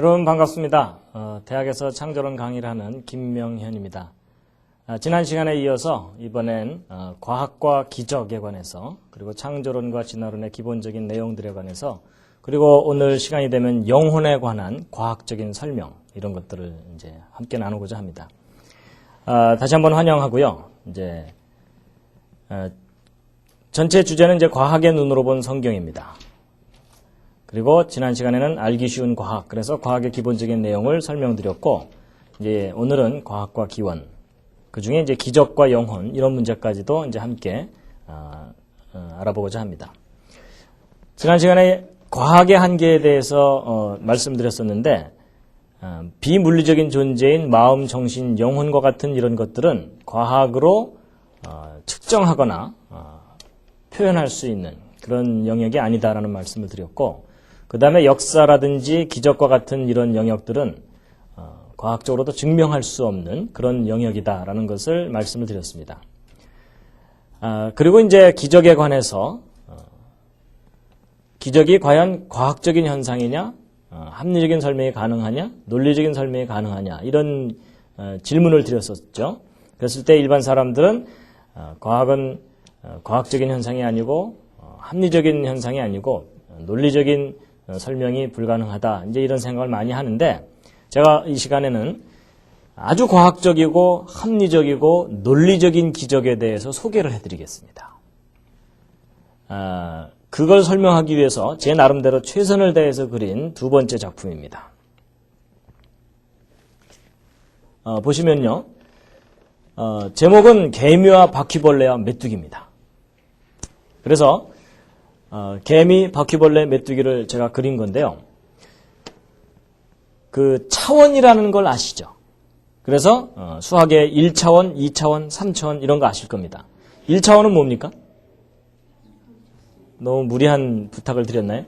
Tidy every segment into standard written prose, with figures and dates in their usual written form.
여러분 반갑습니다. 대학에서 창조론 강의를 하는 김명현입니다. 지난 시간에 이어서 이번엔 과학과 기적에 관해서 그리고 창조론과 진화론의 기본적인 내용들에 관해서 그리고 오늘 시간이 되면 영혼에 관한 과학적인 설명 이런 것들을 이제 함께 나누고자 합니다. 다시 한번 환영하고요. 이제 전체 주제는 이제 과학의 눈으로 본 성경입니다. 그리고 지난 시간에는 알기 쉬운 과학, 그래서 과학의 기본적인 내용을 설명드렸고, 이제 오늘은 과학과 기원, 그 중에 이제 기적과 영혼 이런 문제까지도 이제 함께 알아보고자 합니다. 지난 시간에 과학의 한계에 대해서 말씀드렸었는데, 비물리적인 존재인 마음, 정신, 영혼과 같은 이런 것들은 과학으로 측정하거나 표현할 수 있는 그런 영역이 아니다라는 말씀을 드렸고, 그 다음에 역사라든지 기적과 같은 이런 영역들은 과학적으로도 증명할 수 없는 그런 영역이다라는 것을 말씀을 드렸습니다. 그리고 이제 기적에 관해서 기적이 과연 과학적인 현상이냐, 합리적인 설명이 가능하냐, 논리적인 설명이 가능하냐 이런 질문을 드렸었죠. 그랬을 때 일반 사람들은 과학은 과학적인 현상이 아니고 합리적인 현상이 아니고 논리적인 설명이 불가능하다. 이제 이런 생각을 많이 하는데 제가 이 시간에는 아주 과학적이고 합리적이고 논리적인 기적에 대해서 소개를 해드리겠습니다. 그걸 설명하기 위해서 제 나름대로 최선을 다해서 그린 두 번째 작품입니다. 보시면요. 제목은 개미와 바퀴벌레와 메뚜기입니다. 그래서 개미, 바퀴벌레, 메뚜기를 제가 그린 건데요. 그 차원이라는 걸 아시죠? 그래서 수학의 1차원, 2차원, 3차원 이런 거 아실 겁니다. 1차원은 뭡니까? 너무 무리한 부탁을 드렸나요?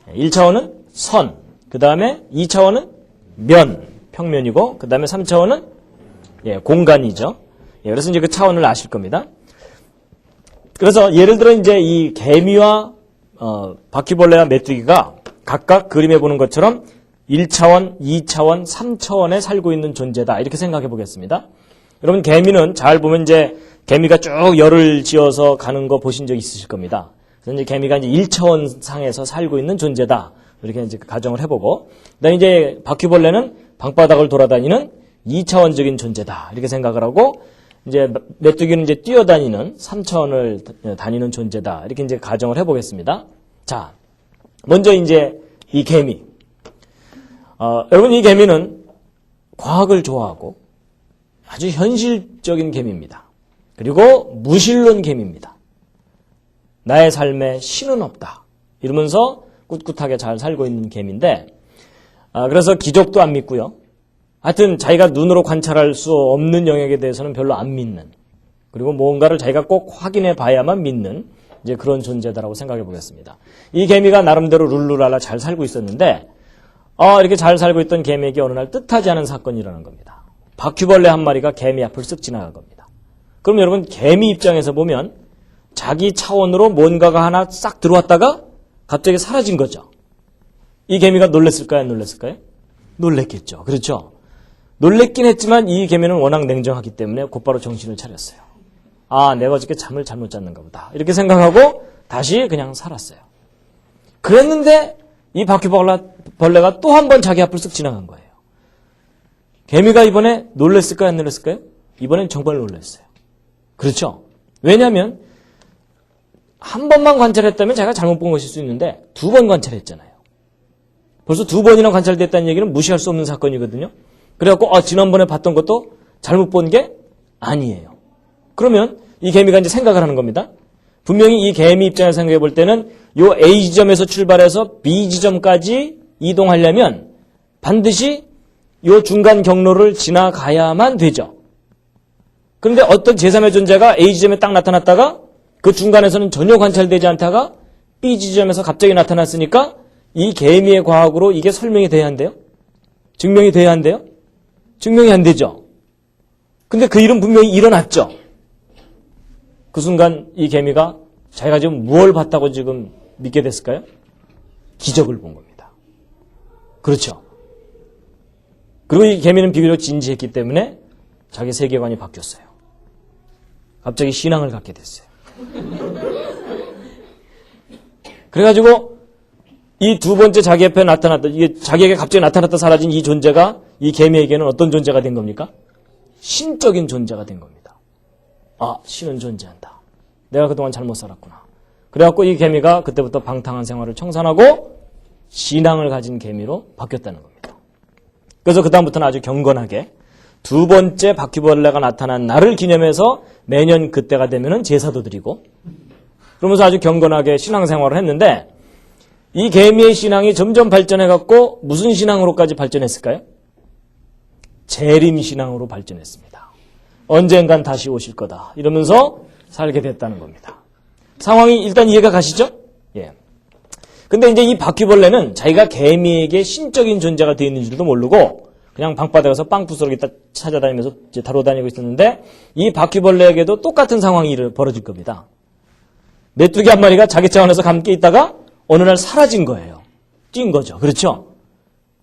1차원은 선, 그 다음에 2차원은 면, 평면이고 그 다음에 3차원은 공간이죠. 그래서 이제 그 차원을 아실 겁니다. 그래서 예를 들어 이제 이 개미와 바퀴벌레와 메뚜기가 각각 그림에 보는 것처럼 1차원, 2차원, 3차원에 살고 있는 존재다. 이렇게 생각해 보겠습니다. 여러분 개미는 잘 보면 이제 개미가 쭉 열을 지어서 가는 거 보신 적 있으실 겁니다. 그래서 이제 개미가 이제 1차원 상에서 살고 있는 존재다. 이렇게 이제 가정을 해보고, 그다음에 이제 바퀴벌레는 방바닥을 돌아다니는 2차원적인 존재다. 이렇게 생각을 하고, 이제 메뚜기는 이제 뛰어다니는 3차원을 다니는 존재다. 이렇게 이제 가정을 해보겠습니다. 자, 먼저 이제 이 개미. 여러분 이 개미는 과학을 좋아하고 아주 현실적인 개미입니다. 그리고 무신론 개미입니다. 나의 삶에 신은 없다. 이러면서 꿋꿋하게 잘 살고 있는 개미인데, 그래서 기적도 안 믿고요. 하여튼 자기가 눈으로 관찰할 수 없는 영역에 대해서는 별로 안 믿는, 그리고 뭔가를 자기가 꼭 확인해 봐야만 믿는 이제 그런 존재다라고 생각해 보겠습니다. 이 개미가 나름대로 룰루랄라 잘 살고 있었는데 이렇게 잘 살고 있던 개미에게 어느 날 뜻하지 않은 사건이 일어난 겁니다. 바퀴벌레 한 마리가 개미 앞을 쓱 지나간 겁니다. 그럼 여러분 개미 입장에서 보면 자기 차원으로 뭔가가 하나 싹 들어왔다가 갑자기 사라진 거죠. 이 개미가 놀랬을까요? 안 놀랬을까요? 놀랬겠죠. 그렇죠? 놀랬긴 했지만 이 개미는 워낙 냉정하기 때문에 곧바로 정신을 차렸어요. 내가 어저께 잠을 잘못 잤는가 보다. 이렇게 생각하고 다시 그냥 살았어요. 그랬는데 이 바퀴벌레가 또 한 번 자기 앞을 쓱 지나간 거예요. 개미가 이번에 놀랬을까요? 안 놀랬을까요? 이번엔 정말 놀랐어요. 그렇죠? 왜냐하면 한 번만 관찰했다면 자기가 잘못 본 것일 수 있는데 두 번 관찰했잖아요. 벌써 두 번이나 관찰됐다는 얘기는 무시할 수 없는 사건이거든요. 그래갖고 지난번에 봤던 것도 잘못 본 게 아니에요. 그러면 이 개미가 이제 생각을 하는 겁니다. 분명히 이 개미 입장에서 생각해 볼 때는 요 A 지점에서 출발해서 B 지점까지 이동하려면 반드시 요 중간 경로를 지나가야만 되죠. 그런데 어떤 제3의 존재가 A 지점에 딱 나타났다가 그 중간에서는 전혀 관찰되지 않다가 B 지점에서 갑자기 나타났으니까 이 개미의 과학으로 이게 설명이 돼야 한대요? 증명이 돼야 한대요? 증명이 안 되죠. 근데 그 일은 분명히 일어났죠. 그 순간 이 개미가 자기가 지금 무엇을 봤다고 지금 믿게 됐을까요? 기적을 본 겁니다. 그렇죠. 그리고 이 개미는 비교적 진지했기 때문에 자기 세계관이 바뀌었어요. 갑자기 신앙을 갖게 됐어요. 그래가지고 이 두 번째 자기 앞에 나타났다, 이게 자기에게 갑자기 나타났다 사라진 이 존재가 이 개미에게는 어떤 존재가 된 겁니까? 신적인 존재가 된 겁니다. 아, 신은 존재한다. 내가 그동안 잘못 살았구나. 그래갖고 이 개미가 그때부터 방탕한 생활을 청산하고 신앙을 가진 개미로 바뀌었다는 겁니다. 그래서 그다음부터는 아주 경건하게 두 번째 바퀴벌레가 나타난 날을 기념해서 매년 그때가 되면은 제사도 드리고 그러면서 아주 경건하게 신앙생활을 했는데 이 개미의 신앙이 점점 발전해갖고 무슨 신앙으로까지 발전했을까요? 재림신앙으로 발전했습니다. 언젠간 다시 오실 거다 이러면서 살게 됐다는 겁니다. 상황이 일단 이해가 가시죠? 예. 근데 이제 이 바퀴벌레는 자기가 개미에게 신적인 존재가 되어 있는 줄도 모르고 그냥 방바닥에서 빵 부스러기 찾아다니면서 이제 다뤄다니고 있었는데 이 바퀴벌레에게도 똑같은 상황이 벌어질 겁니다. 메뚜기 한 마리가 자기 차원에서 함께 있다가 어느 날 사라진 거예요. 뛴 거죠. 그렇죠?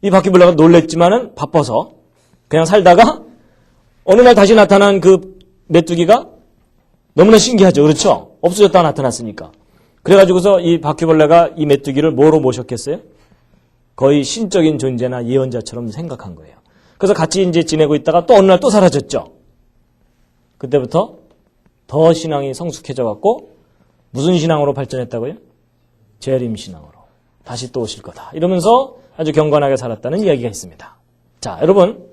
이 바퀴벌레가 놀랬지만은 바빠서 그냥 살다가 어느 날 다시 나타난 그 메뚜기가 너무나 신기하죠. 그렇죠? 없어졌다가 나타났으니까. 그래가지고서 이 바퀴벌레가 이 메뚜기를 뭐로 모셨겠어요? 거의 신적인 존재나 예언자처럼 생각한 거예요. 그래서 같이 이제 지내고 있다가 또 어느 날 또 사라졌죠. 그때부터 더 신앙이 성숙해져 갖고 무슨 신앙으로 발전했다고요? 재림신앙으로. 다시 또 오실 거다. 이러면서 아주 경건하게 살았다는 이야기가 있습니다. 자, 여러분.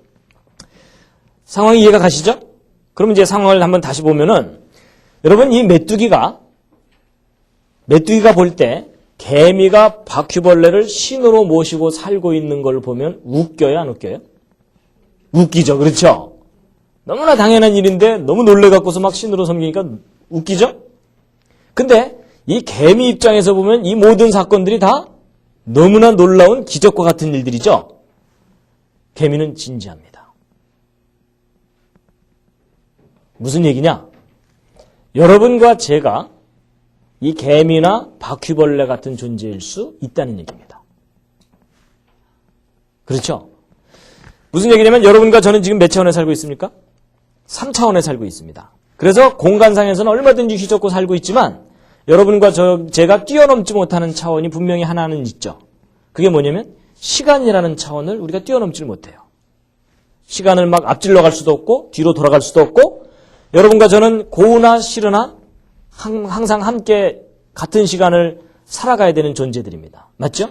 상황이 이해가 가시죠? 그럼 이제 상황을 한번 다시 보면은 여러분 이 메뚜기가 볼 때 개미가 바퀴벌레를 신으로 모시고 살고 있는 걸 보면 웃겨요, 안 웃겨요? 웃기죠, 그렇죠? 너무나 당연한 일인데 너무 놀래갖고서 막 신으로 섬기니까 웃기죠? 근데 이 개미 입장에서 보면 이 모든 사건들이 다 너무나 놀라운 기적과 같은 일들이죠? 개미는 진지합니다. 무슨 얘기냐? 여러분과 제가 이 개미나 바퀴벌레 같은 존재일 수 있다는 얘기입니다. 그렇죠? 무슨 얘기냐면 여러분과 저는 지금 몇 차원에 살고 있습니까? 3차원에 살고 있습니다. 그래서 공간상에서는 얼마든지 휘젓고 살고 있지만 여러분과 제가 뛰어넘지 못하는 차원이 분명히 하나는 있죠. 그게 뭐냐면 시간이라는 차원을 우리가 뛰어넘지를 못해요. 시간을 막 앞질러 갈 수도 없고 뒤로 돌아갈 수도 없고 여러분과 저는 고우나 싫으나 항상 함께 같은 시간을 살아가야 되는 존재들입니다. 맞죠?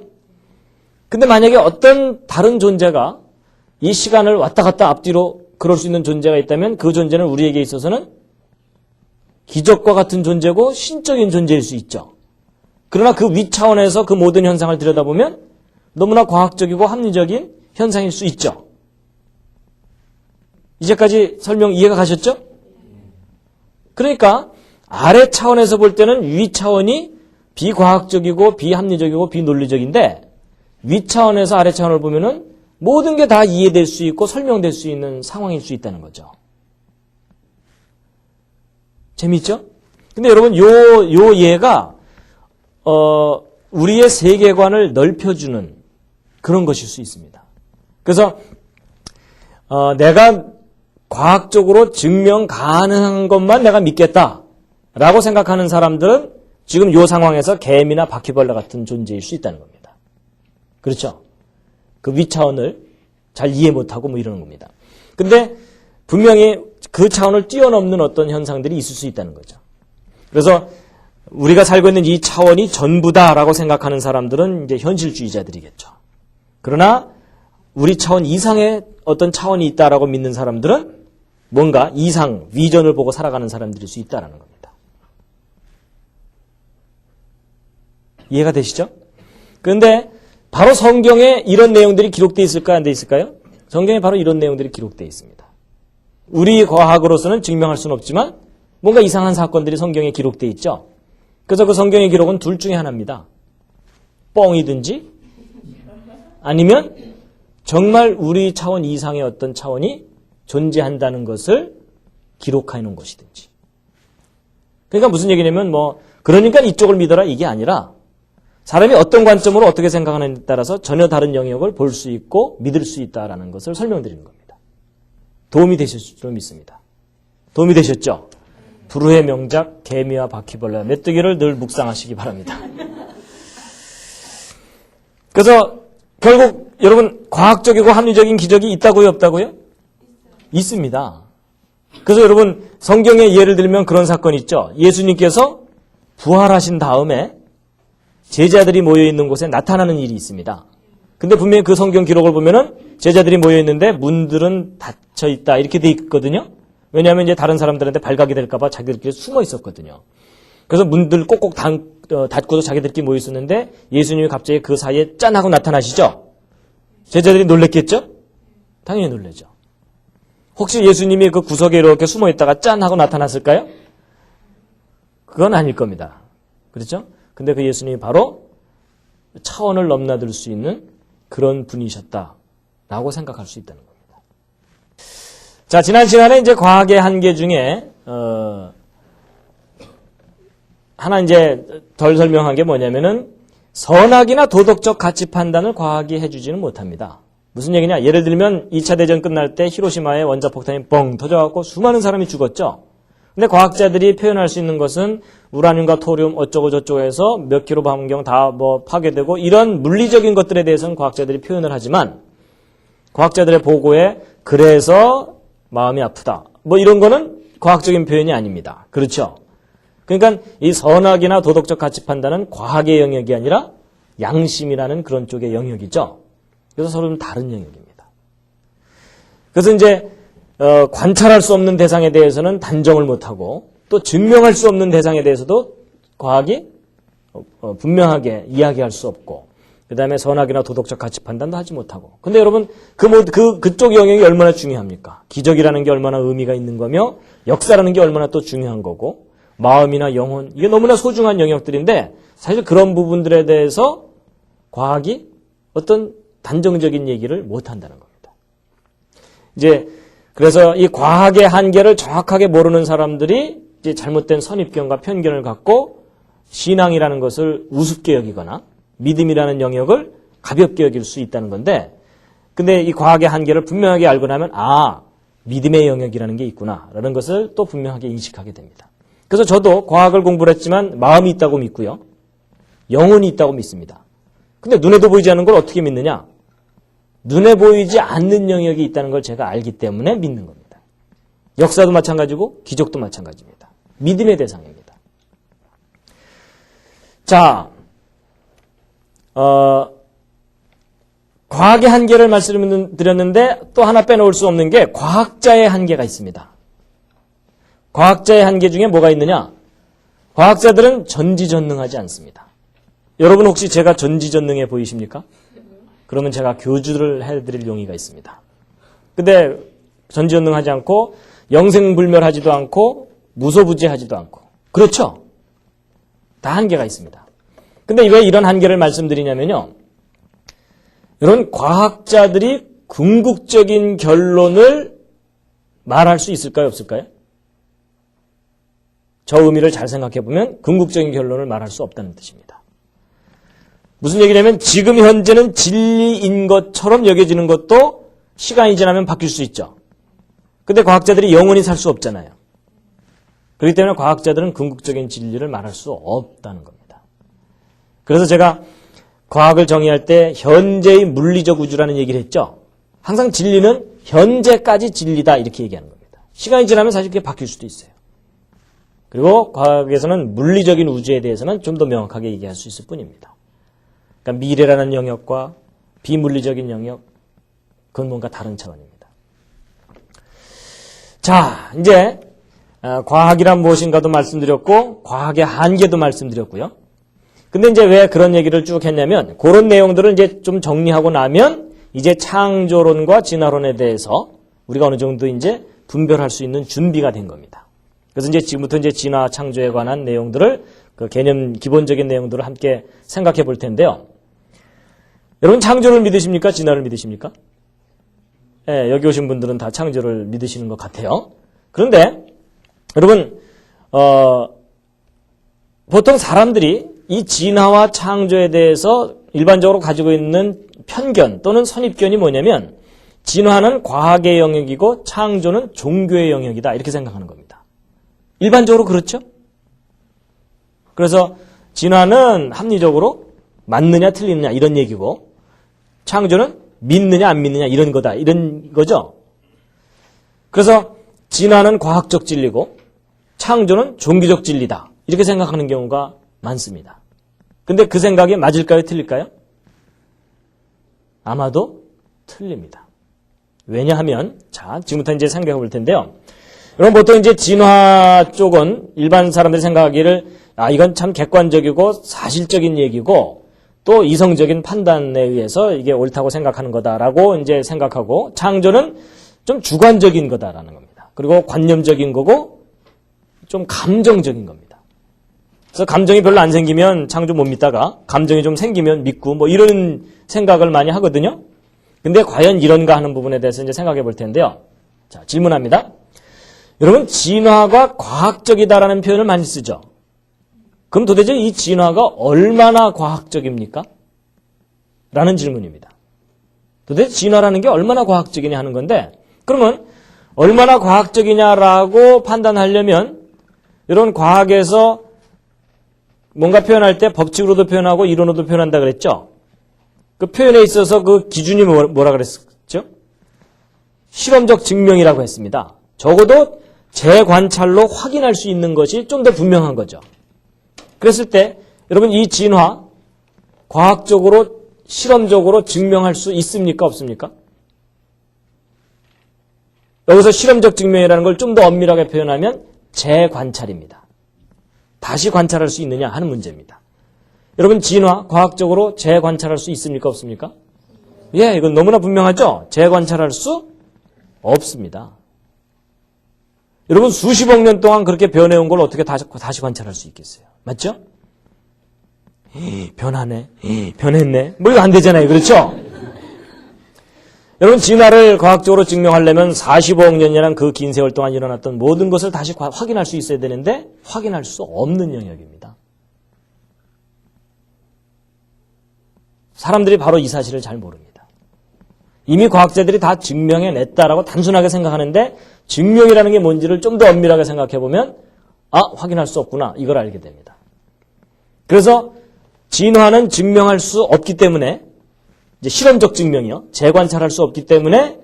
근데 만약에 어떤 다른 존재가 이 시간을 왔다 갔다 앞뒤로 그럴 수 있는 존재가 있다면 그 존재는 우리에게 있어서는 기적과 같은 존재고 신적인 존재일 수 있죠. 그러나 그 위 차원에서 그 모든 현상을 들여다보면 너무나 과학적이고 합리적인 현상일 수 있죠. 이제까지 설명 이해가 가셨죠? 그러니까 아래 차원에서 볼 때는 위 차원이 비과학적이고 비합리적이고 비논리적인데 위 차원에서 아래 차원을 보면은 모든 게 다 이해될 수 있고 설명될 수 있는 상황일 수 있다는 거죠. 재미있죠? 근데 여러분 요 예가 우리의 세계관을 넓혀주는 그런 것일 수 있습니다. 그래서 내가 과학적으로 증명 가능한 것만 내가 믿겠다라고 생각하는 사람들은 지금 요 상황에서 개미나 바퀴벌레 같은 존재일 수 있다는 겁니다. 그렇죠? 그 위차원을 잘 이해 못하고 뭐 이러는 겁니다. 근데 분명히 그 차원을 뛰어넘는 어떤 현상들이 있을 수 있다는 거죠. 그래서 우리가 살고 있는 이 차원이 전부다라고 생각하는 사람들은 이제 현실주의자들이겠죠. 그러나 우리 차원 이상의 어떤 차원이 있다라고 믿는 사람들은 뭔가 이상, 위전을 보고 살아가는 사람들일 수 있다라는 겁니다. 이해가 되시죠? 그런데 바로 성경에 이런 내용들이 기록되어 있을까요? 안 되어 있을까요? 성경에 바로 이런 내용들이 기록되어 있습니다. 우리 과학으로서는 증명할 수는 없지만 뭔가 이상한 사건들이 성경에 기록되어 있죠. 그래서 그 성경의 기록은 둘 중에 하나입니다. 뻥이든지 아니면 정말 우리 차원 이상의 어떤 차원이 존재한다는 것을 기록해 놓은 것이든지. 그러니까 무슨 얘기냐면 그러니까 이쪽을 믿어라 이게 아니라 사람이 어떤 관점으로 어떻게 생각하느냐에 따라서 전혀 다른 영역을 볼 수 있고 믿을 수 있다라는 것을 설명드리는 겁니다. 도움이 되셨을 줄 믿습니다. 도움이 되셨죠? 불후의 명작 개미와 바퀴벌레와 메뚜기를 늘 묵상하시기 바랍니다. 그래서 결국 여러분 과학적이고 합리적인 기적이 있다고요, 없다고요? 있습니다. 그래서 여러분 성경에 예를 들면 그런 사건이 있죠. 예수님께서 부활하신 다음에 제자들이 모여있는 곳에 나타나는 일이 있습니다. 근데 분명히 그 성경 기록을 보면은 제자들이 모여있는데 문들은 닫혀 있다 이렇게 돼 있거든요. 왜냐하면 이제 다른 사람들한테 발각이 될까봐 자기들끼리 숨어 있었거든요. 그래서 문들 꼭꼭 닫고도 자기들끼리 모여 있었는데 예수님이 갑자기 그 사이에 짠 하고 나타나시죠. 제자들이 놀랬겠죠? 당연히 놀라죠. 혹시 예수님이 그 구석에 이렇게 숨어 있다가 짠 하고 나타났을까요? 그건 아닐 겁니다. 그렇죠? 근데 그 예수님이 바로 차원을 넘나들 수 있는 그런 분이셨다라고 생각할 수 있다는 겁니다. 자, 지난 시간에 이제 과학의 한계 중에 하나 이제 덜 설명한 게 뭐냐면은 선악이나 도덕적 가치 판단을 과학이 해주지는 못합니다. 무슨 얘기냐? 예를 들면 2차 대전 끝날 때 히로시마에 원자폭탄이 뻥 터져갖고 수많은 사람이 죽었죠. 근데 과학자들이 표현할 수 있는 것은 우라늄과 토륨 어쩌고 저쩌고 해서 몇 킬로 반경 다 뭐 파괴되고 이런 물리적인 것들에 대해서는 과학자들이 표현을 하지만 과학자들의 보고에 그래서 마음이 아프다. 뭐 이런 거는 과학적인 표현이 아닙니다. 그렇죠? 그러니까 이 선악이나 도덕적 가치 판단은 과학의 영역이 아니라 양심이라는 그런 쪽의 영역이죠. 그래서 서로는 다른 영역입니다. 그래서 이제 관찰할 수 없는 대상에 대해서는 단정을 못하고 또 증명할 수 없는 대상에 대해서도 과학이 분명하게 이야기할 수 없고 그 다음에 선악이나 도덕적 가치 판단도 하지 못하고 근데 여러분 그쪽 영역이 얼마나 중요합니까? 기적이라는 게 얼마나 의미가 있는 거며 역사라는 게 얼마나 또 중요한 거고 마음이나 영혼 이게 너무나 소중한 영역들인데 사실 그런 부분들에 대해서 과학이 어떤 단정적인 얘기를 못한다는 겁니다. 이제 그래서 이 과학의 한계를 정확하게 모르는 사람들이 이제 잘못된 선입견과 편견을 갖고 신앙이라는 것을 우습게 여기거나 믿음이라는 영역을 가볍게 여길 수 있다는 건데 근데 이 과학의 한계를 분명하게 알고 나면 믿음의 영역이라는 게 있구나라는 것을 또 분명하게 인식하게 됩니다. 그래서 저도 과학을 공부를 했지만 마음이 있다고 믿고요. 영혼이 있다고 믿습니다. 근데 눈에도 보이지 않는 걸 어떻게 믿느냐? 눈에 보이지 않는 영역이 있다는 걸 제가 알기 때문에 믿는 겁니다. 역사도 마찬가지고 기적도 마찬가지입니다. 믿음의 대상입니다. 자, 과학의 한계를 말씀드렸는데 또 하나 빼놓을 수 없는 게 과학자의 한계가 있습니다. 과학자의 한계 중에 뭐가 있느냐? 과학자들은 전지전능하지 않습니다. 여러분 혹시 제가 전지전능해 보이십니까? 그러면 제가 교주를 해드릴 용의가 있습니다. 근데 전지전능하지 않고 영생불멸하지도 않고 무소부지하지도 않고 그렇죠? 다 한계가 있습니다. 근데 왜 이런 한계를 말씀드리냐면요. 여러분 과학자들이 궁극적인 결론을 말할 수 있을까요? 없을까요? 저 의미를 잘 생각해보면 궁극적인 결론을 말할 수 없다는 뜻입니다. 무슨 얘기냐면 지금 현재는 진리인 것처럼 여겨지는 것도 시간이 지나면 바뀔 수 있죠. 근데 과학자들이 영원히 살 수 없잖아요. 그렇기 때문에 과학자들은 궁극적인 진리를 말할 수 없다는 겁니다. 그래서 제가 과학을 정의할 때 현재의 물리적 우주라는 얘기를 했죠. 항상 진리는 현재까지 진리다 이렇게 얘기하는 겁니다. 시간이 지나면 사실 그게 바뀔 수도 있어요. 그리고 과학에서는 물리적인 우주에 대해서는 좀 더 명확하게 얘기할 수 있을 뿐입니다. 그러니까 미래라는 영역과 비물리적인 영역, 그건 뭔가 다른 차원입니다. 자, 이제 과학이란 무엇인가도 말씀드렸고 과학의 한계도 말씀드렸고요. 근데 이제 왜 그런 얘기를 쭉 했냐면 그런 내용들을 이제 좀 정리하고 나면 이제 창조론과 진화론에 대해서 우리가 어느 정도 이제 분별할 수 있는 준비가 된 겁니다. 그래서 이제 지금부터 이제 진화 창조에 관한 내용들을 그 개념 기본적인 내용들을 함께 생각해 볼 텐데요. 여러분 창조를 믿으십니까? 진화를 믿으십니까? 네, 여기 오신 분들은 다 창조를 믿으시는 것 같아요. 그런데 여러분 보통 사람들이 이 진화와 창조에 대해서 일반적으로 가지고 있는 편견 또는 선입견이 뭐냐면 진화는 과학의 영역이고 창조는 종교의 영역이다 이렇게 생각하는 겁니다. 일반적으로 그렇죠? 그래서 진화는 합리적으로 맞느냐 틀리느냐 이런 얘기고 창조는 믿느냐 안 믿느냐 이런 거다 이런 거죠. 그래서 진화는 과학적 진리고 창조는 종교적 진리다 이렇게 생각하는 경우가 많습니다. 근데 그 생각이 맞을까요? 틀릴까요? 아마도 틀립니다. 왜냐하면 자 지금부터 이제 생각해 볼 텐데요. 여러분 보통 이제 진화 쪽은 일반 사람들이 생각하기를 이건 참 객관적이고 사실적인 얘기고 또 이성적인 판단에 의해서 이게 옳다고 생각하는 거다라고 이제 생각하고 창조는 좀 주관적인 거다라는 겁니다. 그리고 관념적인 거고 좀 감정적인 겁니다. 그래서 감정이 별로 안 생기면 창조 못 믿다가 감정이 좀 생기면 믿고 뭐 이런 생각을 많이 하거든요. 근데 과연 이런가 하는 부분에 대해서 이제 생각해 볼 텐데요. 자, 질문합니다. 여러분, 진화가 과학적이다라는 표현을 많이 쓰죠. 그럼 도대체 이 진화가 얼마나 과학적입니까? 라는 질문입니다. 도대체 진화라는 게 얼마나 과학적이냐 하는 건데, 그러면 얼마나 과학적이냐라고 판단하려면 이런 과학에서 뭔가 표현할 때 법칙으로도 표현하고 이론으로도 표현한다 그랬죠? 그 표현에 있어서 그 기준이 뭐라 그랬죠? 실험적 증명이라고 했습니다. 적어도 제 관찰로 확인할 수 있는 것이 좀 더 분명한 거죠. 그랬을 때 여러분 이 진화 과학적으로 실험적으로 증명할 수 있습니까? 없습니까? 여기서 실험적 증명이라는 걸 좀 더 엄밀하게 표현하면 재관찰입니다. 다시 관찰할 수 있느냐 하는 문제입니다. 여러분 진화 과학적으로 재관찰할 수 있습니까? 없습니까? 예, 이건 너무나 분명하죠? 재관찰할 수 없습니다. 여러분 수십억 년 동안 그렇게 변해온 걸 어떻게 다시 관찰할 수 있겠어요? 맞죠? 변하네, 변했네. 뭐 이거 안 되잖아요. 그렇죠? 여러분 진화를 과학적으로 증명하려면 45억 년이라는 그 긴 세월 동안 일어났던 모든 것을 다시 확인할 수 있어야 되는데 확인할 수 없는 영역입니다. 사람들이 바로 이 사실을 잘 모릅니다. 이미 과학자들이 다 증명해냈다라고 단순하게 생각하는데 증명이라는 게 뭔지를 좀 더 엄밀하게 생각해보면 확인할 수 없구나 이걸 알게 됩니다. 그래서 진화는 증명할 수 없기 때문에 이제 실험적 증명이요. 재관찰할 수 없기 때문에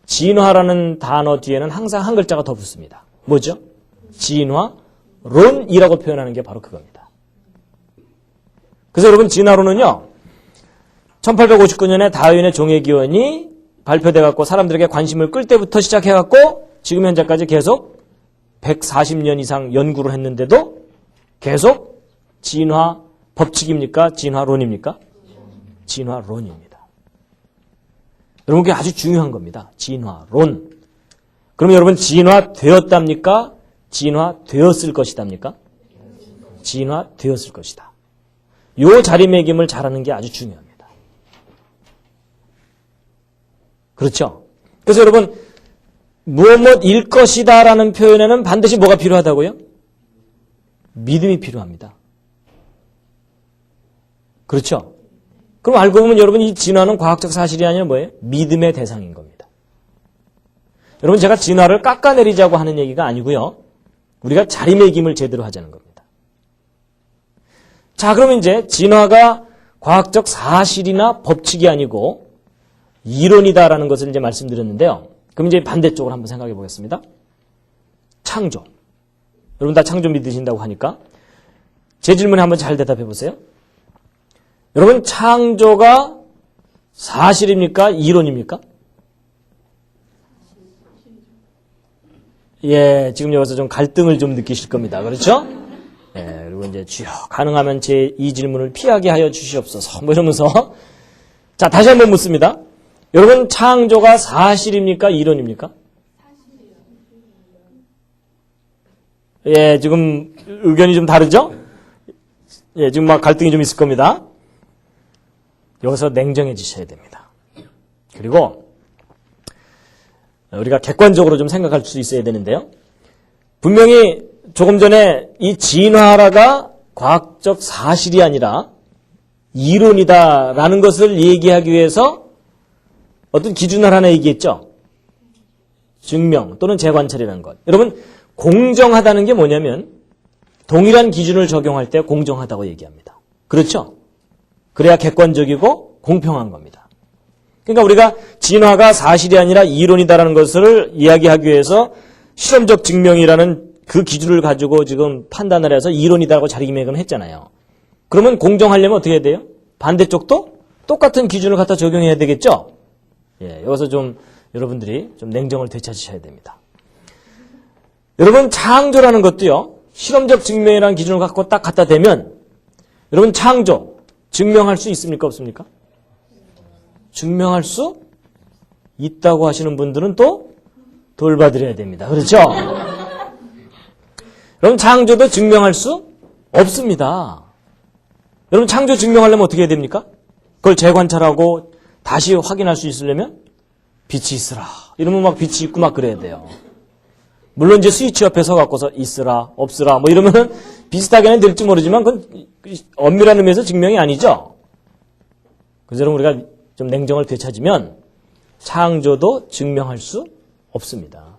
진화라는 단어 뒤에는 항상 한 글자가 더 붙습니다. 뭐죠? 진화론이라고 표현하는 게 바로 그겁니다. 그래서 여러분 진화론은요. 1859년에 다윈의 종의기원이 발표돼갖고 사람들에게 관심을 끌 때부터 시작해갖고 지금 현재까지 계속 140년 이상 연구를 했는데도 계속 진화 법칙입니까? 진화론입니까? 진화론입니다. 여러분 그게 아주 중요한 겁니다. 진화론. 그러면 여러분 진화되었답니까? 진화되었을 것이답니까? 진화되었을 것이다. 요 자리매김을 잘하는 게 아주 중요합니다. 그렇죠? 그래서 여러분 무엇일 것이다 라는 표현에는 반드시 뭐가 필요하다고요? 믿음이 필요합니다. 그렇죠? 그럼 알고 보면 여러분 이 진화는 과학적 사실이 아니라 뭐예요? 믿음의 대상인 겁니다. 여러분 제가 진화를 깎아내리자고 하는 얘기가 아니고요. 우리가 자리매김을 제대로 하자는 겁니다. 자, 그러면 이제 진화가 과학적 사실이나 법칙이 아니고 이론이다라는 것을 이제 말씀드렸는데요. 그럼 이제 반대쪽으로 한번 생각해 보겠습니다. 창조. 여러분 다 창조 믿으신다고 하니까 제 질문에 한번 잘 대답해 보세요. 여러분 창조가 사실입니까? 이론입니까? 예, 지금 여기서 좀 갈등을 좀 느끼실 겁니다. 그렇죠? 예, 그리고 이제 주여 가능하면 제 이 질문을 피하게 하여 주시옵소서. 뭐 이러면서 자 다시 한번 묻습니다. 여러분 창조가 사실입니까? 이론입니까? 예, 지금 의견이 좀 다르죠? 예, 지금 막 갈등이 좀 있을 겁니다. 여기서 냉정해지셔야 됩니다. 그리고 우리가 객관적으로 좀 생각할 수 있어야 되는데요. 분명히 조금 전에 이 진화라가 과학적 사실이 아니라 이론이다라는 것을 얘기하기 위해서 어떤 기준을 하나 얘기했죠. 증명 또는 재관찰이라는 것. 여러분, 공정하다는 게 뭐냐면 동일한 기준을 적용할 때 공정하다고 얘기합니다. 그렇죠? 그래야 객관적이고 공평한 겁니다. 그러니까 우리가 진화가 사실이 아니라 이론이다라는 것을 이야기하기 위해서 실험적 증명이라는 그 기준을 가지고 지금 판단을 해서 이론이다라고 자리매김을 했잖아요. 그러면 공정하려면 어떻게 해야 돼요? 반대쪽도 똑같은 기준을 갖다 적용해야 되겠죠? 예, 여기서 좀 여러분들이 좀 냉정을 되찾으셔야 됩니다. 여러분, 창조라는 것도요, 실험적 증명이라는 기준을 갖고 딱 갖다 대면 여러분, 창조 증명할 수 있습니까? 없습니까? 증명할 수 있다고 하시는 분들은 또 돌봐드려야 됩니다. 그렇죠? 여러분, 창조도 증명할 수 없습니다. 여러분, 창조 증명하려면 어떻게 해야 됩니까? 그걸 재관찰하고 다시 확인할 수 있으려면 빛이 있으라. 이러면 막 빛이 있고 막 그래야 돼요. 물론 이제 스위치 옆에 서갖고서 있으라, 없으라, 뭐 이러면은 비슷하게는 될지 모르지만 그건 엄밀한 의미에서 증명이 아니죠. 그래서 여러분, 우리가 좀 냉정을 되찾으면 창조도 증명할 수 없습니다.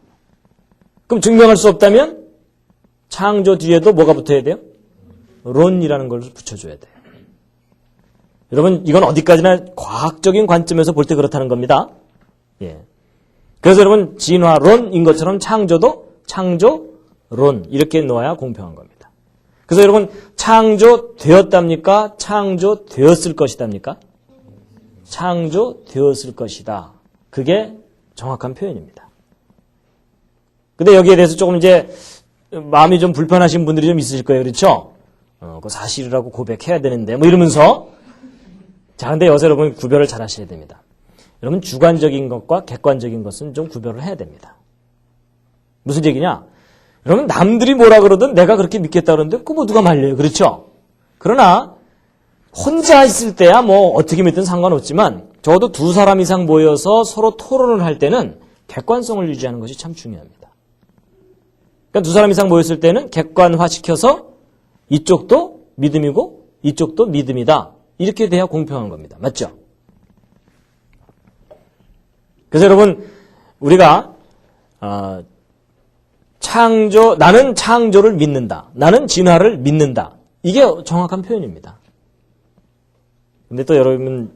그럼 증명할 수 없다면 창조 뒤에도 뭐가 붙어야 돼요? 론이라는 걸 붙여줘야 돼요. 여러분, 이건 어디까지나 과학적인 관점에서 볼 때 그렇다는 겁니다. 예. 그래서 여러분, 진화론인 것처럼 창조도 창조론 이렇게 놓아야 공평한 겁니다. 그래서 여러분, 창조되었답니까? 창조되었을 것이답니까? 창조되었을 것이다. 그게 정확한 표현입니다. 근데 여기에 대해서 조금 이제 마음이 좀 불편하신 분들이 좀 있으실 거예요. 그렇죠? 그 사실이라고 고백해야 되는데 뭐 이러면서. 자, 근데 여기서 여러분 구별을 잘 하셔야 됩니다. 여러분, 주관적인 것과 객관적인 것은 좀 구별을 해야 됩니다. 무슨 얘기냐? 여러분, 남들이 뭐라 그러든 내가 그렇게 믿겠다 그러는데 그거 뭐 누가 말려요. 그렇죠? 그러나 혼자 있을 때야 뭐 어떻게 믿든 상관없지만 적어도 두 사람 이상 모여서 서로 토론을 할 때는 객관성을 유지하는 것이 참 중요합니다. 그러니까 두 사람 이상 모였을 때는 객관화시켜서 이쪽도 믿음이고 이쪽도 믿음이다. 이렇게 돼야 공평한 겁니다. 맞죠? 그래서 여러분, 우리가 나는 창조를 믿는다. 나는 진화를 믿는다. 이게 정확한 표현입니다. 근데 또 여러분,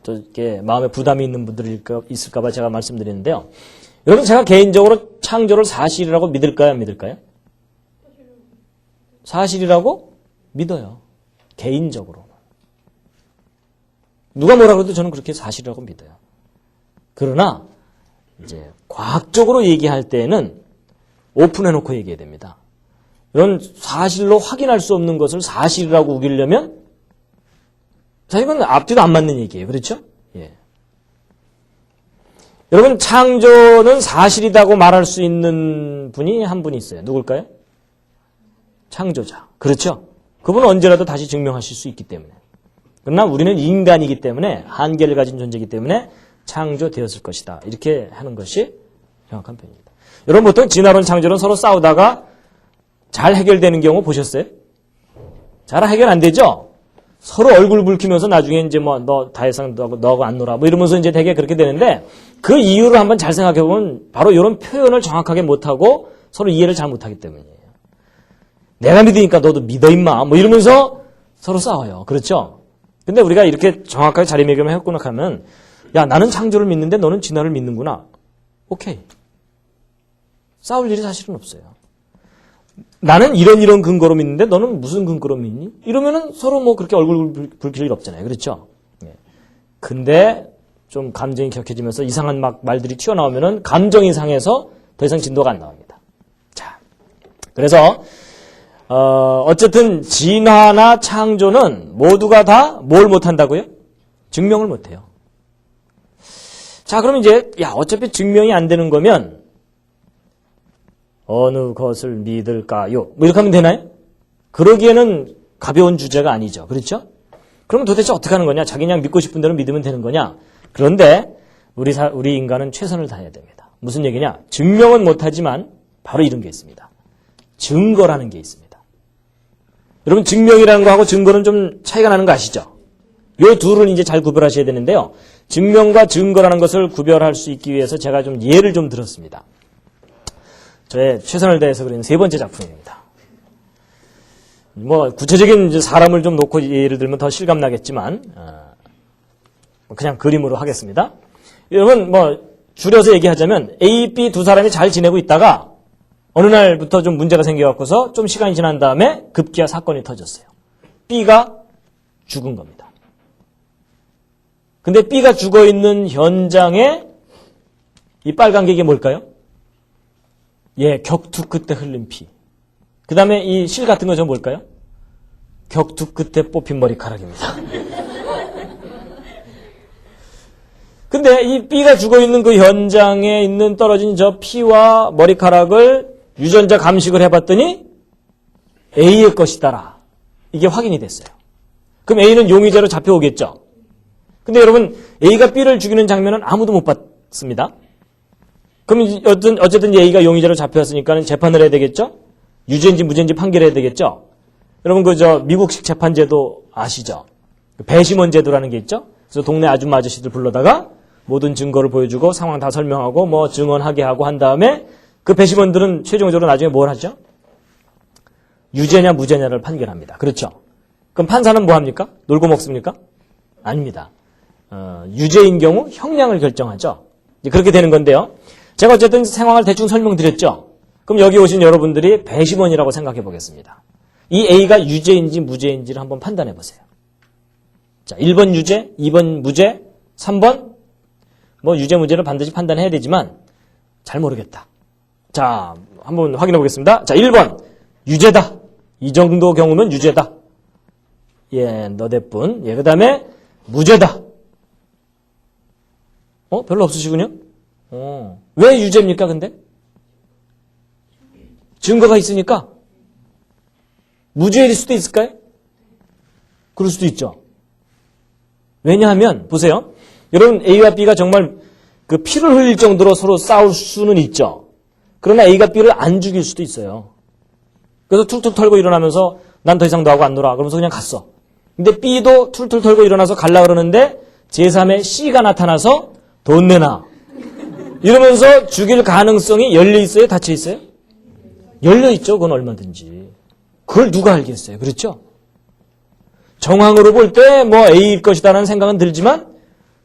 이렇게 마음에 부담이 있는 분들이 있을까 봐 제가 말씀드리는데요. 여러분, 제가 개인적으로 창조를 사실이라고 믿을까요? 안 믿을까요? 사실이라고 믿어요. 개인적으로. 누가 뭐라 그래도 저는 그렇게 사실이라고 믿어요. 그러나 이제 과학적으로 얘기할 때는 오픈해놓고 얘기해야 됩니다. 이런 사실로 확인할 수 없는 것을 사실이라고 우기려면 사실 이건 앞뒤도 안 맞는 얘기예요. 그렇죠? 예. 여러분, 창조는 사실이라고 말할 수 있는 분이 한 분이 있어요. 누굴까요? 창조자. 그렇죠? 그분은 언제라도 다시 증명하실 수 있기 때문에. 그러나 우리는 인간이기 때문에 한계를 가진 존재이기 때문에 창조되었을 것이다. 이렇게 하는 것이 정확한 표현입니다. 여러분, 보통 진화론, 창조론 서로 싸우다가 잘 해결되는 경우 보셨어요? 잘 해결 안 되죠? 서로 얼굴 붉히면서 나중에 이제 뭐 너 다해상 너하고 안 놀아 뭐 이러면서 이제 되게 그렇게 되는데 그 이유를 한번 잘 생각해 보면 바로 이런 표현을 정확하게 못하고 서로 이해를 잘 못하기 때문이에요. 내가 믿으니까 너도 믿어 임마 뭐 이러면서 서로 싸워요. 그렇죠? 근데 우리가 이렇게 정확하게 자리매김을 했구나 하면 야, 나는 창조를 믿는데 너는 진화를 믿는구나. 오케이. 싸울 일이 사실은 없어요. 나는 이런 근거로 믿는데 너는 무슨 근거로 믿니? 이러면은 서로 뭐 그렇게 얼굴 붉힐 일 없잖아요. 그렇죠? 예. 근데 좀 감정이 격해지면서 이상한 막 말들이 튀어나오면은 감정이 상해서 더 이상 진도가 안 나옵니다. 자. 그래서 어쨌든 진화나 창조는 모두가 다 뭘 못한다고요? 증명을 못해요. 자, 그럼 이제 어차피 증명이 안 되는 거면 어느 것을 믿을까요? 뭐 이렇게 하면 되나요? 그러기에는 가벼운 주제가 아니죠. 그렇죠? 그럼 도대체 어떻게 하는 거냐? 자기 그냥 믿고 싶은 대로 믿으면 되는 거냐? 그런데 우리 인간은 최선을 다해야 됩니다. 무슨 얘기냐? 증명은 못하지만 바로 이런 게 있습니다. 증거라는 게 있습니다. 여러분 증명이라는 거하고 증거는 좀 차이가 나는 거 아시죠? 이 둘을 이제 잘 구별하셔야 되는데요. 증명과 증거라는 것을 구별할 수 있기 위해서 제가 좀 예를 좀 들었습니다. 저의 최선을 다해서 그린 세 번째 작품입니다. 뭐 구체적인 이제 사람을 좀 놓고 예를 들면 더 실감 나겠지만 그냥 그림으로 하겠습니다. 여러분 뭐 줄여서 얘기하자면 A, B 두 사람이 잘 지내고 있다가 어느 날부터 좀 문제가 생겨갖고서 좀 시간이 지난 다음에 급기야 사건이 터졌어요. B가 죽은 겁니다. 근데 B가 죽어있는 현장에 이 빨간 게 이게 뭘까요? 예, 격투 끝에 흘린 피. 그 다음에 이 실 같은 거 저 뭘까요? 격투 끝에 뽑힌 머리카락입니다. 근데 이 B가 죽어있는 그 현장에 있는 떨어진 저 피와 머리카락을 유전자 감식을 해봤더니 A의 것이다라. 이게 확인이 됐어요. 그럼 A는 용의자로 잡혀오겠죠? 근데 여러분 A가 B를 죽이는 장면은 아무도 못 봤습니다. 그럼 어쨌든 A가 용의자로 잡혔으니까 재판을 해야 되겠죠? 유죄인지 무죄인지 판결해야 되겠죠? 여러분 미국식 재판제도 아시죠? 배심원 제도라는 게 있죠? 그래서 동네 아줌마 아저씨들 불러다가 모든 증거를 보여주고 상황 다 설명하고 뭐 증언하게 하고 한 다음에 그 배심원들은 최종적으로 나중에 뭘 하죠? 유죄냐 무죄냐를 판결합니다. 그렇죠? 그럼 판사는 뭐 합니까? 놀고 먹습니까? 아닙니다. 유죄인 경우 형량을 결정하죠. 이제 그렇게 되는 건데요. 제가 어쨌든 상황을 대충 설명드렸죠. 그럼 여기 오신 여러분들이 배심원이라고 생각해 보겠습니다. 이 A가 유죄인지 무죄인지를 한번 판단해 보세요. 자, 1번 유죄, 2번 무죄, 3번 뭐 유죄 무죄를 반드시 판단해야 되지만 잘 모르겠다. 자, 한번 확인해 보겠습니다. 자, 1번 유죄다. 이 정도 경우면 유죄다. 예, 너댓분. 예, 그 다음에 무죄다. 별로 없으시군요? 왜 유죄입니까, 근데? 증거가 있으니까? 무죄일 수도 있을까요? 그럴 수도 있죠. 왜냐하면, 보세요. 여러분, A와 B가 정말 그 피를 흘릴 정도로 서로 싸울 수는 있죠. 그러나 A가 B를 안 죽일 수도 있어요. 그래서 툴툴 털고 일어나면서 난 더 이상 너하고 안 놀아. 그러면서 그냥 갔어. 근데 B도 툴툴 털고 일어나서 갈라 그러는데 제3의 C가 나타나서 돈 내놔. 이러면서 죽일 가능성이 열려 있어요? 닫혀 있어요? 열려 있죠. 그건 얼마든지. 그걸 누가 알겠어요? 그렇죠? 정황으로 볼 때 뭐 A일 것이다라는 생각은 들지만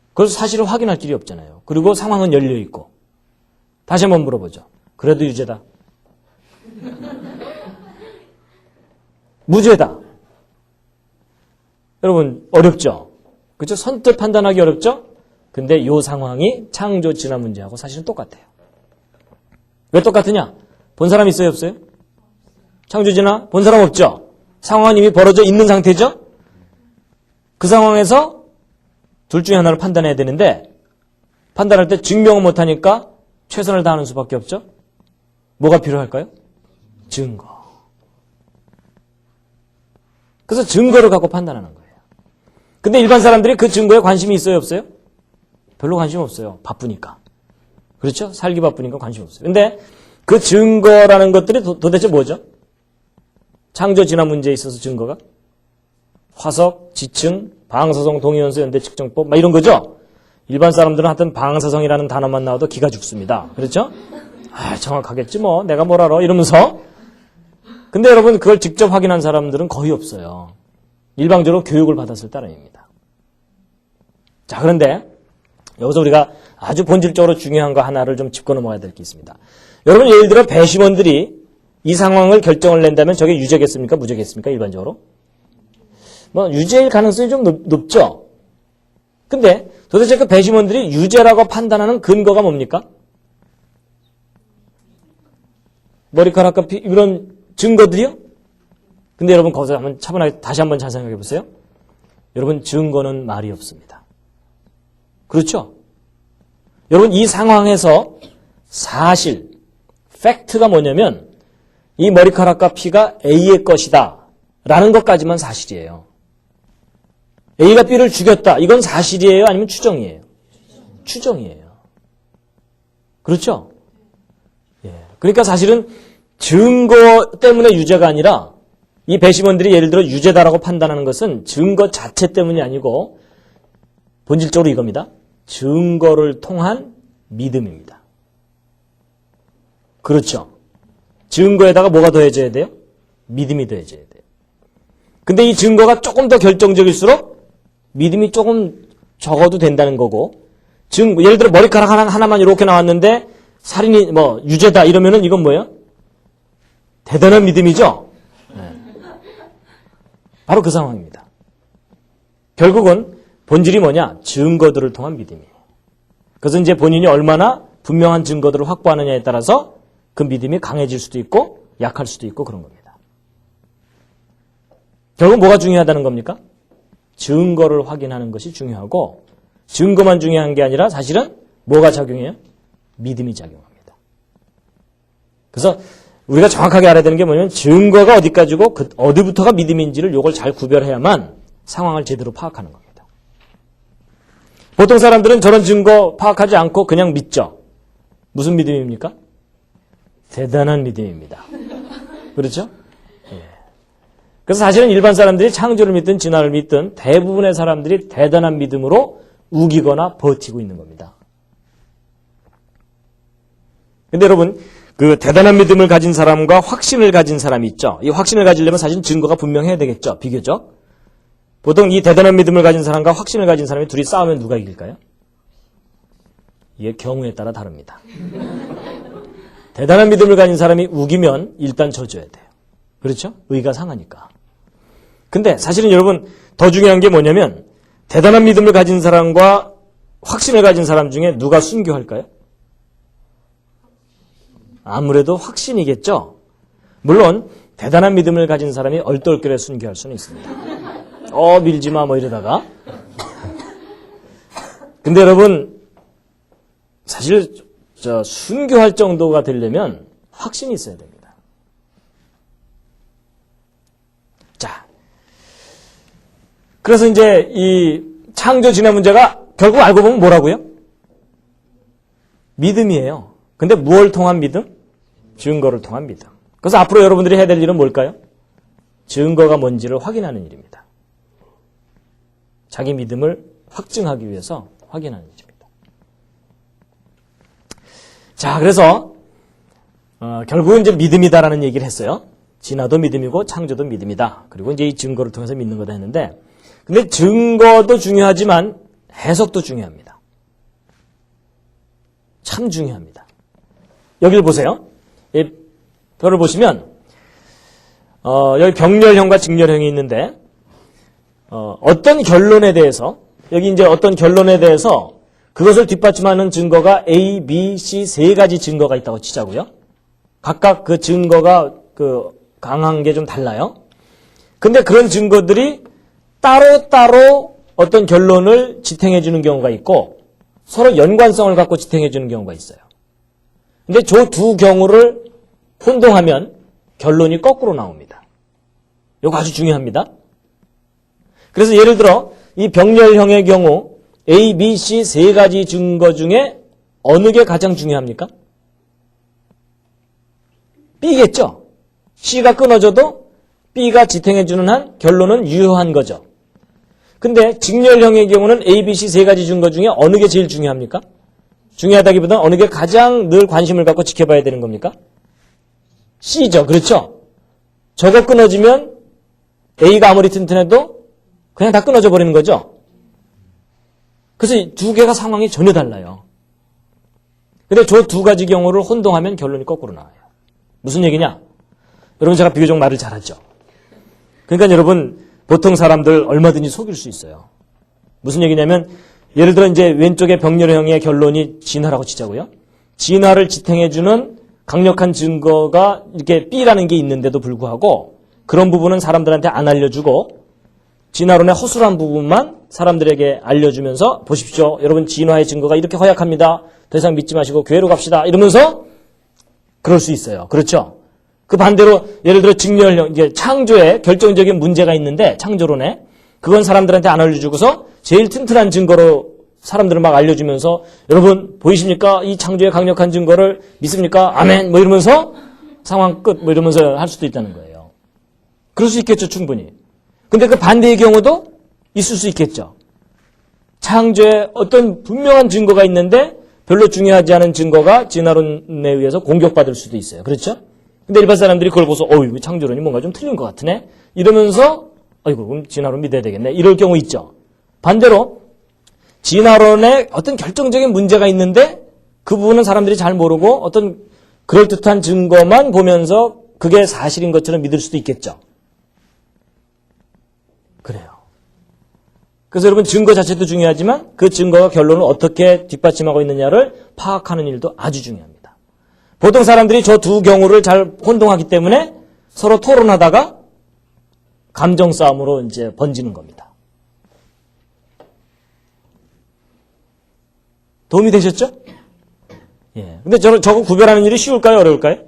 그걸 사실을 확인할 길이 없잖아요. 그리고 상황은 열려 있고. 다시 한번 물어보죠. 그래도 유죄다. 무죄다. 여러분 어렵죠? 그렇죠? 선뜻 판단하기 어렵죠? 근데 이 상황이 창조 진화 문제하고 사실은 똑같아요. 왜 똑같으냐? 본 사람 있어요? 없어요? 창조 진화 본 사람 없죠? 상황은 이미 벌어져 있는 상태죠? 그 상황에서 둘 중에 하나를 판단해야 되는데 판단할 때 증명을 못하니까 최선을 다하는 수밖에 없죠? 뭐가 필요할까요? 증거. 그래서 증거를 갖고 판단하는 거예요. 근데 일반 사람들이 그 증거에 관심이 있어요? 없어요? 별로 관심 없어요. 바쁘니까. 그렇죠? 살기 바쁘니까 관심 없어요. 근데 그 증거라는 것들이 도대체 뭐죠? 창조 진화 문제에 있어서 증거가? 화석, 지층, 방사성, 동위원소, 연대 측정법 막 이런 거죠? 일반 사람들은 하여튼 방사성이라는 단어만 나와도 기가 죽습니다. 그렇죠? 정확하겠지 뭐. 내가 뭘 알아? 이러면서. 근데 여러분 그걸 직접 확인한 사람들은 거의 없어요. 일방적으로 교육을 받았을 따름입니다. 자, 그런데 여기서 우리가 아주 본질적으로 중요한 거 하나를 좀 짚고 넘어가야 될 게 있습니다. 여러분 예를 들어 배심원들이 이 상황을 결정을 낸다면 저게 유죄겠습니까? 무죄겠습니까? 일반적으로? 뭐 유죄일 가능성이 좀 높죠? 근데 도대체 그 배심원들이 유죄라고 판단하는 근거가 뭡니까? 머리카락과 피, 이런 증거들이요? 근데 여러분 거기서 한번 차분하게 다시 한번 잘 생각해 보세요. 여러분 증거는 말이 없습니다. 그렇죠? 여러분 이 상황에서 사실, 팩트가 뭐냐면 이 머리카락과 피가 A의 것이다 라는 것까지만 사실이에요. A가 B를 죽였다. 이건 사실이에요? 아니면 추정이에요? 추정이에요. 그렇죠? 예. 그러니까 사실은 증거 때문에 유죄가 아니라 이 배심원들이 예를 들어 유죄다라고 판단하는 것은 증거 자체 때문이 아니고 본질적으로 이겁니다. 증거를 통한 믿음입니다. 그렇죠. 증거에다가 뭐가 더해져야 돼요? 믿음이 더해져야 돼요. 근데 이 증거가 조금 더 결정적일수록 믿음이 조금 적어도 된다는 거고, 예를 들어 머리카락 하나만 이렇게 나왔는데 살인이 유죄다 이러면은 이건 뭐예요? 대단한 믿음이죠? 네. 바로 그 상황입니다. 결국은 본질이 뭐냐? 증거들을 통한 믿음이에요. 그래서 이제 본인이 얼마나 분명한 증거들을 확보하느냐에 따라서 그 믿음이 강해질 수도 있고 약할 수도 있고 그런 겁니다. 결국 뭐가 중요하다는 겁니까? 증거를 확인하는 것이 중요하고 증거만 중요한 게 아니라 사실은 뭐가 작용해요? 믿음이 작용합니다. 그래서 우리가 정확하게 알아야 되는 게 뭐냐면 증거가 어디까지고 어디부터가 믿음인지를 이걸 잘 구별해야만 상황을 제대로 파악하는 겁니다. 보통 사람들은 저런 증거 파악하지 않고 그냥 믿죠. 무슨 믿음입니까? 대단한 믿음입니다. 그렇죠? 예. 그래서 사실은 일반 사람들이 창조를 믿든 진화를 믿든 대부분의 사람들이 대단한 믿음으로 우기거나 버티고 있는 겁니다. 근데 여러분, 그 대단한 믿음을 가진 사람과 확신을 가진 사람이 있죠. 이 확신을 가지려면 사실 증거가 분명해야 되겠죠. 비교적. 보통 이 대단한 믿음을 가진 사람과 확신을 가진 사람이 둘이 싸우면 누가 이길까요? 이게 경우에 따라 다릅니다. 대단한 믿음을 가진 사람이 우기면 일단 져줘야 돼요. 그렇죠? 의가 상하니까. 근데 사실은 여러분 더 중요한 게 뭐냐면 대단한 믿음을 가진 사람과 확신을 가진 사람 중에 누가 순교할까요? 아무래도 확신이겠죠. 물론 대단한 믿음을 가진 사람이 얼떨결에 순교할 수는 있습니다. 밀지마 이러다가. 근데 여러분 사실 순교할 정도가 되려면 확신이 있어야 됩니다. 자, 그래서 이제 이 창조 진화 문제가 결국 알고 보면 뭐라고요? 믿음이에요. 근데 무엇을 통한 믿음? 증거를 통한 믿음. 그래서 앞으로 여러분들이 해야 될 일은 뭘까요? 증거가 뭔지를 확인하는 일입니다. 자기 믿음을 확증하기 위해서 확인하는 일입니다. 자, 그래서 결국은 이제 믿음이다라는 얘기를 했어요. 진화도 믿음이고 창조도 믿음이다. 그리고 이제 이 증거를 통해서 믿는 거다 했는데, 근데 증거도 중요하지만 해석도 중요합니다. 참 중요합니다. 여기를 보세요. 이 표를 보시면 여기 병렬형과 직렬형이 있는데 어떤 결론에 대해서 여기 이제 어떤 결론에 대해서 그것을 뒷받침하는 증거가 A, B, C 세 가지 증거가 있다고 치자고요. 각각 그 증거가 강한 게 좀 달라요. 근데 그런 증거들이 따로따로 어떤 결론을 지탱해 주는 경우가 있고 서로 연관성을 갖고 지탱해 주는 경우가 있어요. 근데 저 두 경우를 혼동하면 결론이 거꾸로 나옵니다. 이거 아주 중요합니다. 그래서 예를 들어 이 병렬형의 경우 A, B, C 세 가지 증거 중에 어느 게 가장 중요합니까? B겠죠. C가 끊어져도 B가 지탱해주는 한 결론은 유효한 거죠. 근데 직렬형의 경우는 A, B, C 세 가지 증거 중에 어느 게 제일 중요합니까? 중요하다기보다는 어느 게 가장 늘 관심을 갖고 지켜봐야 되는 겁니까? C죠. 그렇죠? 저거 끊어지면 A가 아무리 튼튼해도 그냥 다 끊어져 버리는 거죠. 그래서 이 두 개가 상황이 전혀 달라요. 근데 저 두 가지 경우를 혼동하면 결론이 거꾸로 나와요. 무슨 얘기냐? 여러분 제가 비교적 말을 잘하죠. 그러니까 여러분 보통 사람들 얼마든지 속일 수 있어요. 무슨 얘기냐면 예를 들어 이제 왼쪽에 병렬형의 결론이 진화라고 치자고요. 진화를 지탱해주는 강력한 증거가 이렇게 B라는 게 있는데도 불구하고 그런 부분은 사람들한테 안 알려주고 진화론의 허술한 부분만 사람들에게 알려주면서 보십시오. 여러분 진화의 증거가 이렇게 허약합니다. 더 이상 믿지 마시고 교회로 갑시다. 이러면서 그럴 수 있어요. 그렇죠? 그 반대로 예를 들어 직렬형, 이제 창조에 결정적인 문제가 있는데 창조론에 그건 사람들한테 안 알려주고서 제일 튼튼한 증거로 사람들을 막 알려주면서 여러분 보이십니까? 이 창조의 강력한 증거를 믿습니까? 아멘! 이러면서 상황 끝 이러면서 할 수도 있다는 거예요. 그럴 수 있겠죠, 충분히. 근데 그 반대의 경우도 있을 수 있겠죠. 창조에 어떤 분명한 증거가 있는데 별로 중요하지 않은 증거가 진화론에 의해서 공격받을 수도 있어요. 그렇죠? 근데 일반 사람들이 그걸 보고서 어이, 창조론이 뭔가 좀 틀린 것 같으네? 이러면서 아이고, 그럼 진화론 믿어야 되겠네. 이럴 경우 있죠. 반대로 진화론에 어떤 결정적인 문제가 있는데 그 부분은 사람들이 잘 모르고 어떤 그럴듯한 증거만 보면서 그게 사실인 것처럼 믿을 수도 있겠죠. 그래요. 그래서 여러분 증거 자체도 중요하지만 그 증거가 결론을 어떻게 뒷받침하고 있느냐를 파악하는 일도 아주 중요합니다. 보통 사람들이 저 두 경우를 잘 혼동하기 때문에 서로 토론하다가 감정 싸움으로 이제 번지는 겁니다. 도움이 되셨죠? 예. 근데 저거 구별하는 일이 쉬울까요? 어려울까요?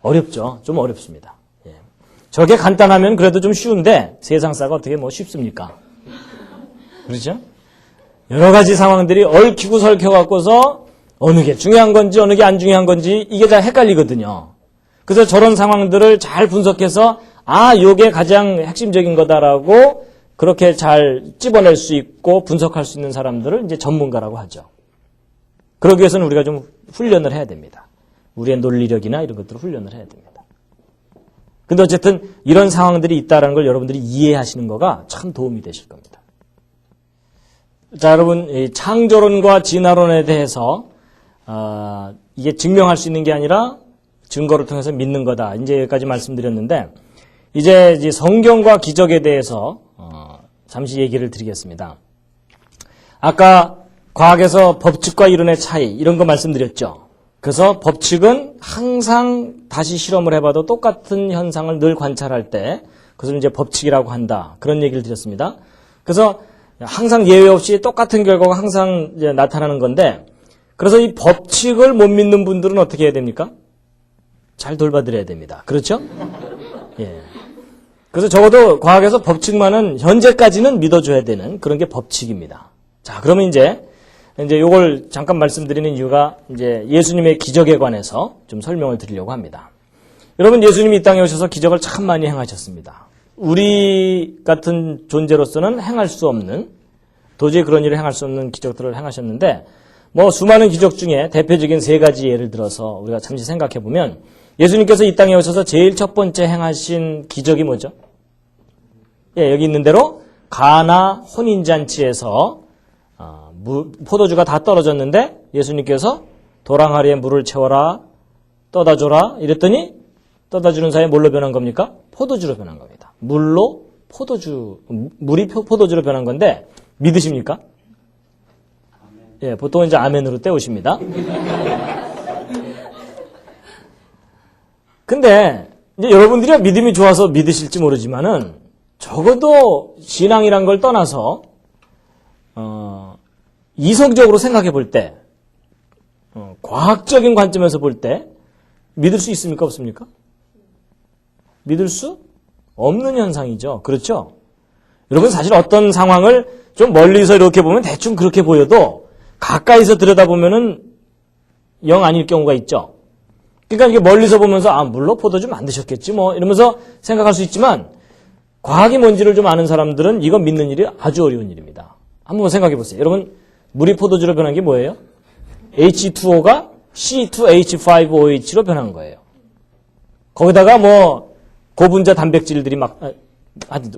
어렵죠. 좀 어렵습니다. 예. 저게 간단하면 그래도 좀 쉬운데 세상사가 어떻게 뭐 쉽습니까? 그렇죠? 여러 가지 상황들이 얽히고 설켜갖고서 어느 게 중요한 건지 어느 게 안 중요한 건지 이게 다 헷갈리거든요. 그래서 저런 상황들을 잘 분석해서 요게 가장 핵심적인 거다라고 그렇게 잘 찝어낼 수 있고 분석할 수 있는 사람들을 이제 전문가라고 하죠. 그러기 위해서는 우리가 좀 훈련을 해야 됩니다. 우리의 논리력이나 이런 것들을 훈련을 해야 됩니다. 근데 어쨌든 이런 상황들이 있다는 걸 여러분들이 이해하시는 거가 참 도움이 되실 겁니다. 자, 여러분, 이 창조론과 진화론에 대해서 이게 증명할 수 있는 게 아니라 증거를 통해서 믿는 거다. 이제 여기까지 말씀드렸는데 이제 성경과 기적에 대해서 잠시 얘기를 드리겠습니다. 아까 과학에서 법칙과 이론의 차이 이런 거 말씀드렸죠. 그래서 법칙은 항상 다시 실험을 해봐도 똑같은 현상을 늘 관찰할 때 그것을 이제 법칙이라고 한다. 그런 얘기를 드렸습니다. 그래서 항상 예외 없이 똑같은 결과가 항상 이제 나타나는 건데 그래서 이 법칙을 못 믿는 분들은 어떻게 해야 됩니까? 잘 돌봐드려야 됩니다. 그렇죠? 예. 그래서 적어도 과학에서 법칙만은 현재까지는 믿어줘야 되는 그런 게 법칙입니다. 자, 그러면 이제 요걸 잠깐 말씀드리는 이유가 이제 예수님의 기적에 관해서 좀 설명을 드리려고 합니다. 여러분, 예수님이 이 땅에 오셔서 기적을 참 많이 행하셨습니다. 우리 같은 존재로서는 행할 수 없는, 도저히 그런 일을 행할 수 없는 기적들을 행하셨는데, 뭐 수많은 기적 중에 대표적인 세 가지 예를 들어서 우리가 잠시 생각해 보면, 예수님께서 이 땅에 오셔서 제일 첫 번째 행하신 기적이 뭐죠? 예, 여기 있는 대로 가나 혼인잔치에서 포도주가 다 떨어졌는데 예수님께서 도랑아리에 물을 채워라, 떠다 줘라 이랬더니 떠다 주는 사이에 뭘로 변한 겁니까? 포도주로 변한 겁니다. 물이 포도주로 변한 건데 믿으십니까? 예, 보통은 이제 아멘으로 때우십니다. 근데 이제 여러분들이 믿음이 좋아서 믿으실지 모르지만은 적어도 신앙이란 걸 떠나서 이성적으로 생각해 볼 때, 과학적인 관점에서 볼 때 믿을 수 있습니까? 없습니까? 믿을 수 없는 현상이죠. 그렇죠? 여러분 사실 어떤 상황을 좀 멀리서 이렇게 보면 대충 그렇게 보여도 가까이서 들여다보면은 영 아닐 경우가 있죠. 그러니까 이게 멀리서 보면서 물로 포도주 만드셨겠지 뭐 이러면서 생각할 수 있지만 과학이 뭔지를 좀 아는 사람들은 이건 믿는 일이 아주 어려운 일입니다. 한번 생각해 보세요. 여러분 물이 포도주로 변한 게 뭐예요? H2O가 C2H5OH로 변한 거예요. 거기다가 뭐 고분자 단백질들이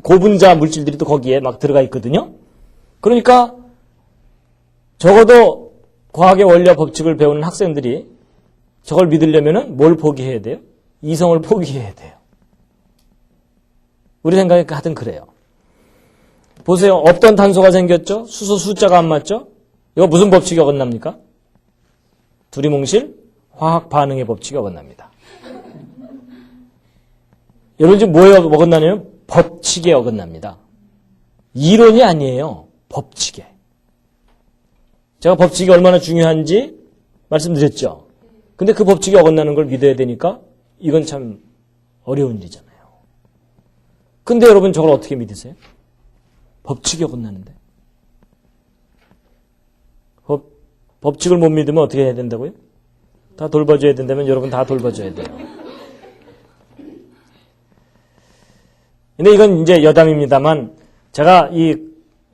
고분자 물질들이 또 거기에 막 들어가 있거든요. 그러니까 적어도 과학의 원리와 법칙을 배우는 학생들이 저걸 믿으려면은 뭘 포기해야 돼요? 이성을 포기해야 돼요. 우리 생각에 하여튼 그래요. 보세요. 없던 탄소가 생겼죠? 수소 숫자가 안 맞죠? 이거 무슨 법칙이 어긋납니까? 두리뭉실 화학 반응의 법칙이 어긋납니다. 여러분 지금 뭐에 어긋나냐면 법칙에 어긋납니다. 이론이 아니에요. 법칙에. 제가 법칙이 얼마나 중요한지 말씀드렸죠. 근데 그 법칙이 어긋나는 걸 믿어야 되니까 이건 참 어려운 일이잖아요. 근데 여러분 저걸 어떻게 믿으세요? 법칙이 어긋나는데. 법칙을 못 믿으면 어떻게 해야 된다고요? 다 돌봐줘야 된다면 여러분 다 돌봐줘야 돼요. 근데 이건 이제 여담입니다만 제가 이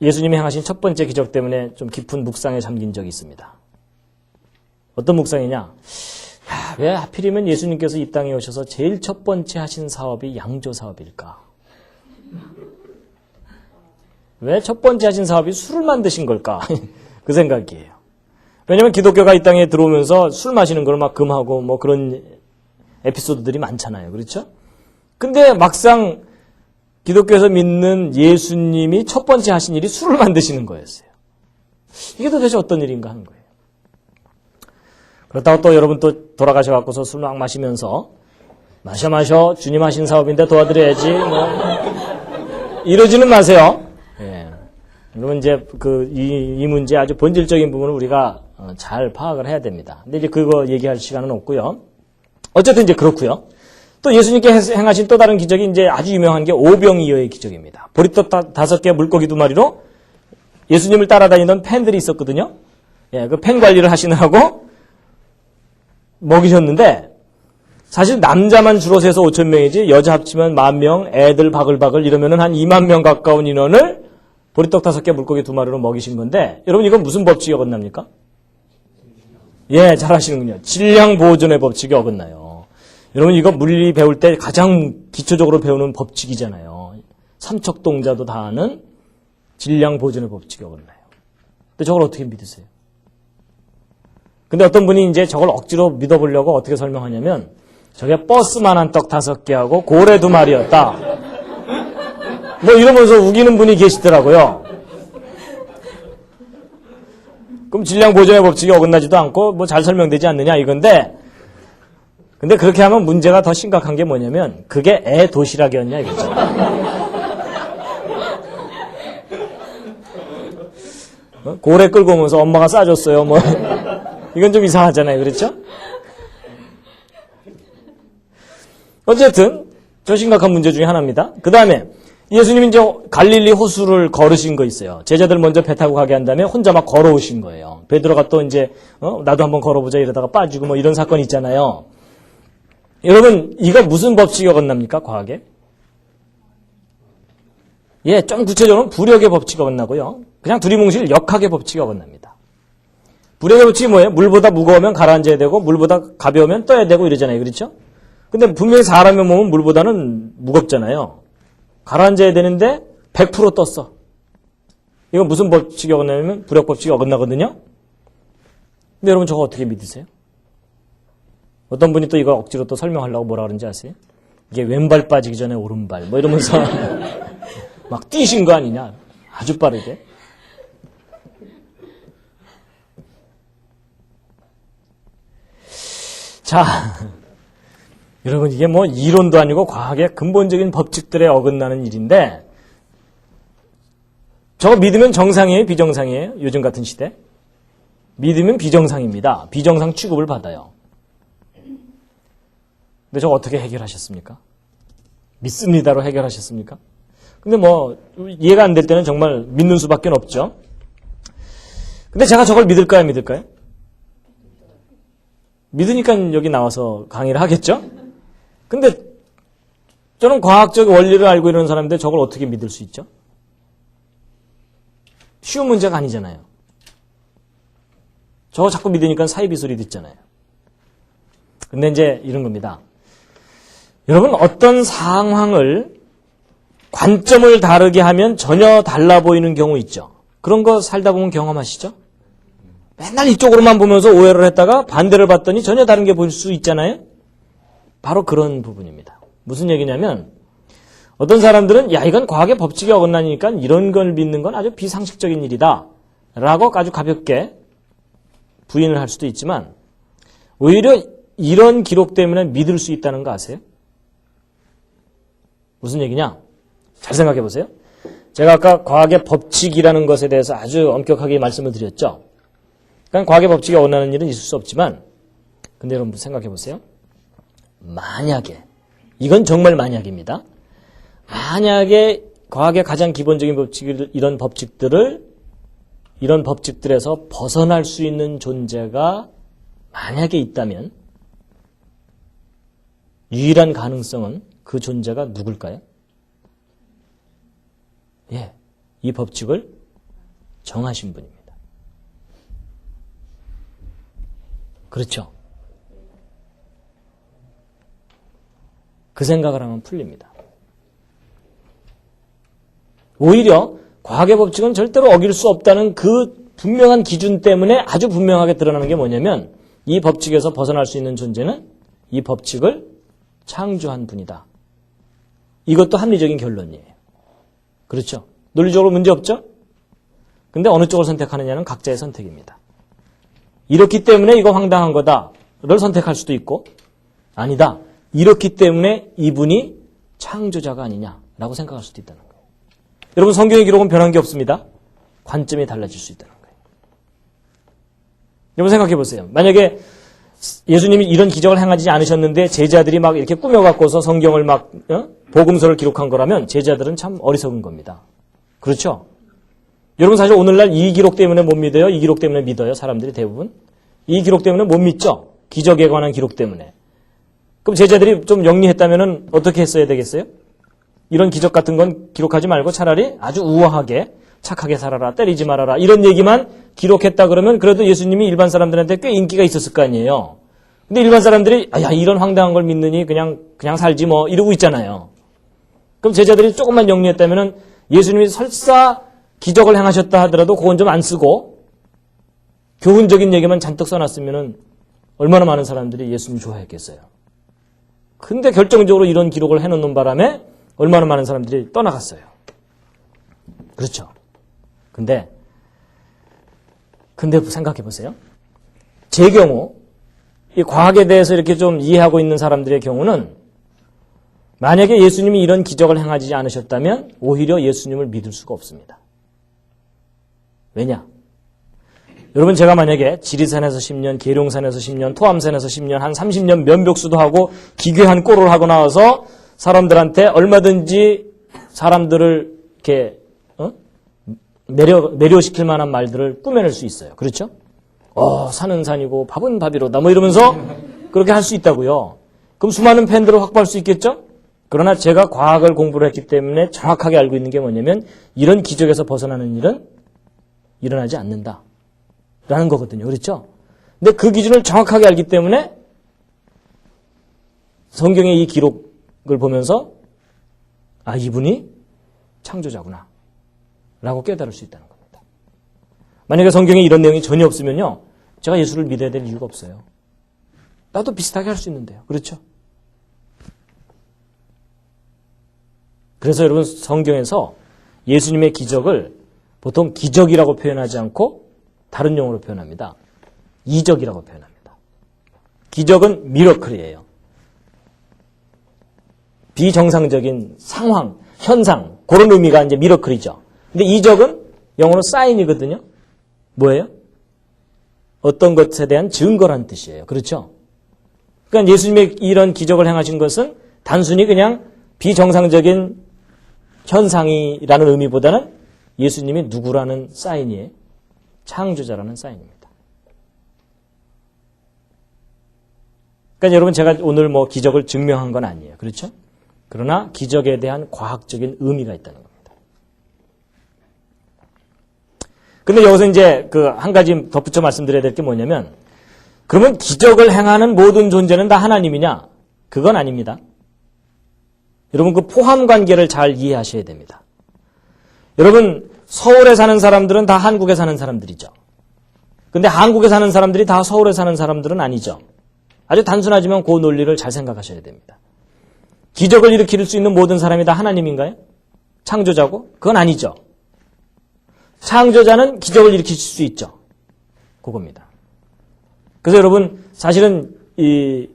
예수님이 행하신 첫 번째 기적 때문에 좀 깊은 묵상에 잠긴 적이 있습니다. 어떤 묵상이냐? 야, 왜 하필이면 예수님께서 이 땅에 오셔서 제일 첫 번째 하신 사업이 양조 사업일까? 왜 첫 번째 하신 사업이 술을 만드신 걸까? 그 생각이에요. 왜냐면 기독교가 이 땅에 들어오면서 술 마시는 걸 막 금하고 뭐 그런 에피소드들이 많잖아요. 그렇죠? 근데 막상 기독교에서 믿는 예수님이 첫 번째 하신 일이 술을 만드시는 거였어요. 이게 도대체 어떤 일인가 하는 거예요. 그렇다고 또 여러분 또 돌아가셔갖고서 술 막 마시면서 마셔 주님 하신 사업인데 도와드려야지 뭐 이러지는 마세요. 예. 여러분 이제 이 문제 아주 본질적인 부분을 우리가 잘 파악을 해야 됩니다. 근데 이제 그거 얘기할 시간은 없고요. 어쨌든 이제 그렇고요. 또 예수님께 행하신 또 다른 기적이 이제 아주 유명한 게 오병이어의 기적입니다. 보리떡 5개, 물고기 2마리로 예수님을 따라다니던 팬들이 있었거든요. 예, 그 팬 관리를 하시느라고 먹이셨는데 사실 남자만 주로 세서 5천 명이지 여자 합치면 10,000명, 애들 바글바글 이러면은 한 2만 명 가까운 인원을 보리떡 5개, 물고기 2마리로 먹이신 건데 여러분 이건 무슨 법칙이 어긋납니까? 예, 잘 아시는군요. 질량 보존의 법칙이 어긋나요. 여러분 이거 물리 배울 때 가장 기초적으로 배우는 법칙이잖아요. 삼척동자도 다 아는 질량 보존의 법칙이 어긋나요. 근데 저걸 어떻게 믿으세요? 근데 어떤 분이 이제 저걸 억지로 믿어보려고 어떻게 설명하냐면 저게 버스만한 떡 5개하고 고래 2마리였다. 뭐 이러면서 우기는 분이 계시더라고요. 그럼 질량 보존의 법칙이 어긋나지도 않고 뭐 잘 설명되지 않느냐 이건데 근데 그렇게 하면 문제가 더 심각한 게 뭐냐면 그게 애 도시락이었냐 이거죠. 고래 끌고 오면서 엄마가 싸줬어요. 뭐 이건 좀 이상하잖아요. 그렇죠? 어쨌든 저 심각한 문제 중에 하나입니다. 그 다음에 예수님이 이제 갈릴리 호수를 걸으신 거 있어요. 제자들 먼저 배 타고 가게 한 다음에 혼자 막 걸어오신 거예요. 베드로가 또 이제 나도 한번 걸어보자 이러다가 빠지고 뭐 이런 사건이 있잖아요. 여러분 이거 무슨 법칙이 어긋납니까? 과학에? 예, 좀 구체적으로는 부력의 법칙이 어긋나고요. 그냥 두리뭉실 역학의 법칙이 어긋납니다. 부력의 법칙이 뭐예요? 물보다 무거우면 가라앉아야 되고 물보다 가벼우면 떠야 되고 이러잖아요. 그렇죠? 근데 분명히 사람의 몸은 물보다는 무겁잖아요. 가라앉아야 되는데 100% 떴어. 이건 무슨 법칙이 어긋나냐면 부력 법칙이 어긋나거든요. 근데 여러분 저거 어떻게 믿으세요? 어떤 분이 또 이거 억지로 또 설명하려고 뭐라 그러는지 아세요? 이게 왼발 빠지기 전에 오른발 뭐 이러면서 막 뛰신 거 아니냐. 아주 빠르게. 자, 여러분 이게 뭐 이론도 아니고 과학의 근본적인 법칙들에 어긋나는 일인데 저거 믿으면 정상이에요? 비정상이에요? 요즘 같은 시대? 믿으면 비정상입니다. 비정상 취급을 받아요. 근데 저거 어떻게 해결하셨습니까? 믿습니다로 해결하셨습니까? 근데 뭐 이해가 안 될 때는 정말 믿는 수밖에 없죠. 근데 제가 저걸 믿을까요? 믿을까요? 믿으니까 여기 나와서 강의를 하겠죠? 근데 저는 과학적 원리를 알고 이러는 사람인데 저걸 어떻게 믿을 수 있죠? 쉬운 문제가 아니잖아요. 저거 자꾸 믿으니까 사이비 소리 듣잖아요. 근데 이제 이런 겁니다. 여러분 어떤 상황을 관점을 다르게 하면 전혀 달라 보이는 경우 있죠. 그런 거 살다 보면 경험하시죠? 맨날 이쪽으로만 보면서 오해를 했다가 반대를 봤더니 전혀 다른 게 보일 수 있잖아요. 바로 그런 부분입니다. 무슨 얘기냐면 어떤 사람들은 야 이건 과학의 법칙이 어긋나니까 이런 걸 믿는 건 아주 비상식적인 일이다 라고 아주 가볍게 부인을 할 수도 있지만 오히려 이런 기록 때문에 믿을 수 있다는 거 아세요? 무슨 얘기냐? 잘 생각해 보세요. 제가 아까 과학의 법칙이라는 것에 대해서 아주 엄격하게 말씀을 드렸죠. 그러니까 과학의 법칙이 어긋나는 일은 있을 수 없지만 근데 여러분 생각해 보세요. 만약에 이건 정말 만약입니다. 만약에 과학의 가장 기본적인 법칙 이런 법칙들에서 벗어날 수 있는 존재가 만약에 있다면 유일한 가능성은 그 존재가 누굴까요? 이 법칙을 정하신 분입니다. 그렇죠? 그 생각을 하면 풀립니다. 오히려 과학의 법칙은 절대로 어길 수 없다는 그 분명한 기준 때문에 아주 분명하게 드러나는 게 뭐냐면 이 법칙에서 벗어날 수 있는 존재는 이 법칙을 창조한 분이다. 이것도 합리적인 결론이에요. 그렇죠? 논리적으로 문제 없죠? 근데 어느 쪽을 선택하느냐는 각자의 선택입니다. 이렇기 때문에 이거 황당한 거다를 선택할 수도 있고 아니다. 이렇기 때문에 이분이 창조자가 아니냐라고 생각할 수도 있다는 거예요. 여러분 성경의 기록은 변한 게 없습니다. 관점이 달라질 수 있다는 거예요. 여러분 생각해 보세요. 만약에 예수님이 이런 기적을 행하지 않으셨는데 제자들이 막 이렇게 꾸며갖고서 성경을 막 복음서를 기록한 거라면 제자들은 참 어리석은 겁니다. 그렇죠? 여러분 사실 오늘날 이 기록 때문에 못 믿어요? 이 기록 때문에 믿어요? 사람들이 대부분? 이 기록 때문에 못 믿죠? 기적에 관한 기록 때문에. 그럼 제자들이 좀 영리했다면 어떻게 했어야 되겠어요? 이런 기적 같은 건 기록하지 말고 차라리 아주 우아하게 착하게 살아라, 때리지 말아라 이런 얘기만 기록했다 그러면 그래도 예수님이 일반 사람들한테 꽤 인기가 있었을 거 아니에요. 근데 일반 사람들이 야 이런 황당한 걸 믿느니 그냥 살지 뭐 이러고 있잖아요. 그럼 제자들이 조금만 영리했다면 예수님이 설사 기적을 행하셨다 하더라도 그건 좀 안 쓰고 교훈적인 얘기만 잔뜩 써놨으면 얼마나 많은 사람들이 예수님 좋아했겠어요. 근데 결정적으로 이런 기록을 해놓는 바람에 얼마나 많은 사람들이 떠나갔어요. 그렇죠. 근데 생각해 보세요. 제 경우 이 과학에 대해서 이렇게 좀 이해하고 있는 사람들의 경우는 만약에 예수님이 이런 기적을 행하지 않으셨다면 오히려 예수님을 믿을 수가 없습니다. 왜냐? 여러분 제가 만약에 지리산에서 10년, 계룡산에서 10년, 토암산에서 10년, 한 30년 면벽수도 하고 기괴한 꼴을 하고 나와서 사람들한테 얼마든지 사람들을 이렇게 매료시킬 만한 말들을 꾸며낼 수 있어요. 그렇죠? 산은 산이고 밥은 밥이로다 뭐 이러면서 그렇게 할 수 있다고요. 그럼 수많은 팬들을 확보할 수 있겠죠? 그러나 제가 과학을 공부를 했기 때문에 정확하게 알고 있는 게 뭐냐면 이런 기적에서 벗어나는 일은 일어나지 않는다. 라는 거거든요. 그렇죠? 근데 그 기준을 정확하게 알기 때문에 성경의 이 기록을 보면서 이분이 창조자구나. 라고 깨달을 수 있다는 겁니다. 만약에 성경에 이런 내용이 전혀 없으면요. 제가 예수를 믿어야 될 이유가 없어요. 나도 비슷하게 할 수 있는데요. 그렇죠? 그래서 여러분 성경에서 예수님의 기적을 보통 기적이라고 표현하지 않고 다른 용어로 표현합니다. 이적이라고 표현합니다. 기적은 미러클이에요. 비정상적인 상황, 현상, 그런 의미가 이제 미러클이죠. 근데 이적은 영어로 사인이거든요. 뭐예요? 어떤 것에 대한 증거란 뜻이에요. 그렇죠? 그러니까 예수님의 이런 기적을 행하신 것은 단순히 그냥 비정상적인 현상이라는 의미보다는 예수님이 누구라는 사인이에요. 창조자라는 사인입니다. 그러니까 여러분 제가 오늘 뭐 기적을 증명한 건 아니에요. 그렇죠? 그러나 기적에 대한 과학적인 의미가 있다는 겁니다. 근데 여기서 이제 그 한 가지 덧붙여 말씀드려야 될 게 뭐냐면 그러면 기적을 행하는 모든 존재는 다 하나님이냐? 그건 아닙니다. 여러분 그 포함 관계를 잘 이해하셔야 됩니다. 여러분 서울에 사는 사람들은 다 한국에 사는 사람들이죠. 근데 한국에 사는 사람들이 다 서울에 사는 사람들은 아니죠. 아주 단순하지만 그 논리를 잘 생각하셔야 됩니다. 기적을 일으킬 수 있는 모든 사람이 다 하나님인가요? 창조자고? 그건 아니죠. 창조자는 기적을 일으킬 수 있죠. 그겁니다. 그래서 여러분 사실은 이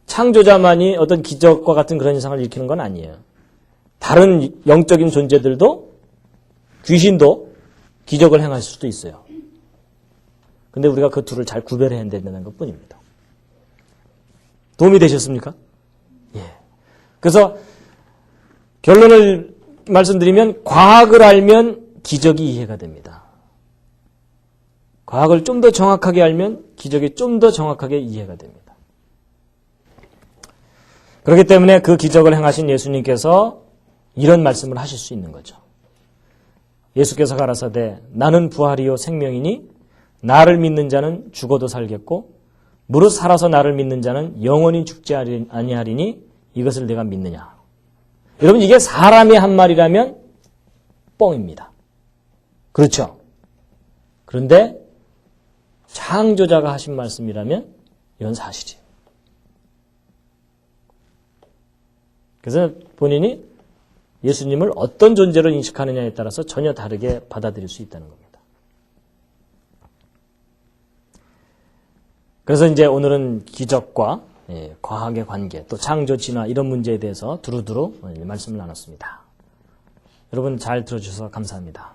창조자만이 어떤 기적과 같은 그런 현상을 일으키는 건 아니에요. 다른 영적인 존재들도 귀신도 기적을 행할 수도 있어요. 근데 우리가 그 둘을 잘 구별해야 된다는 것뿐입니다. 도움이 되셨습니까? 예. 그래서 결론을 말씀드리면 과학을 알면 기적이 이해가 됩니다. 과학을 좀 더 정확하게 알면 기적이 좀 더 정확하게 이해가 됩니다. 그렇기 때문에 그 기적을 행하신 예수님께서 이런 말씀을 하실 수 있는 거죠. 예수께서 가라사대 나는 부활이요 생명이니 나를 믿는 자는 죽어도 살겠고 무릇 살아서 나를 믿는 자는 영원히 죽지 아니하리니 이것을 내가 믿느냐. 여러분 이게 사람의 한 말이라면 뻥입니다. 그렇죠? 그런데 창조자가 하신 말씀이라면 이건 사실이에요. 그래서 본인이 예수님을 어떤 존재로 인식하느냐에 따라서 전혀 다르게 받아들일 수 있다는 겁니다. 그래서 이제 오늘은 기적과 과학의 관계, 또 창조 진화 이런 문제에 대해서 두루두루 말씀을 나눴습니다. 여러분 잘 들어주셔서 감사합니다.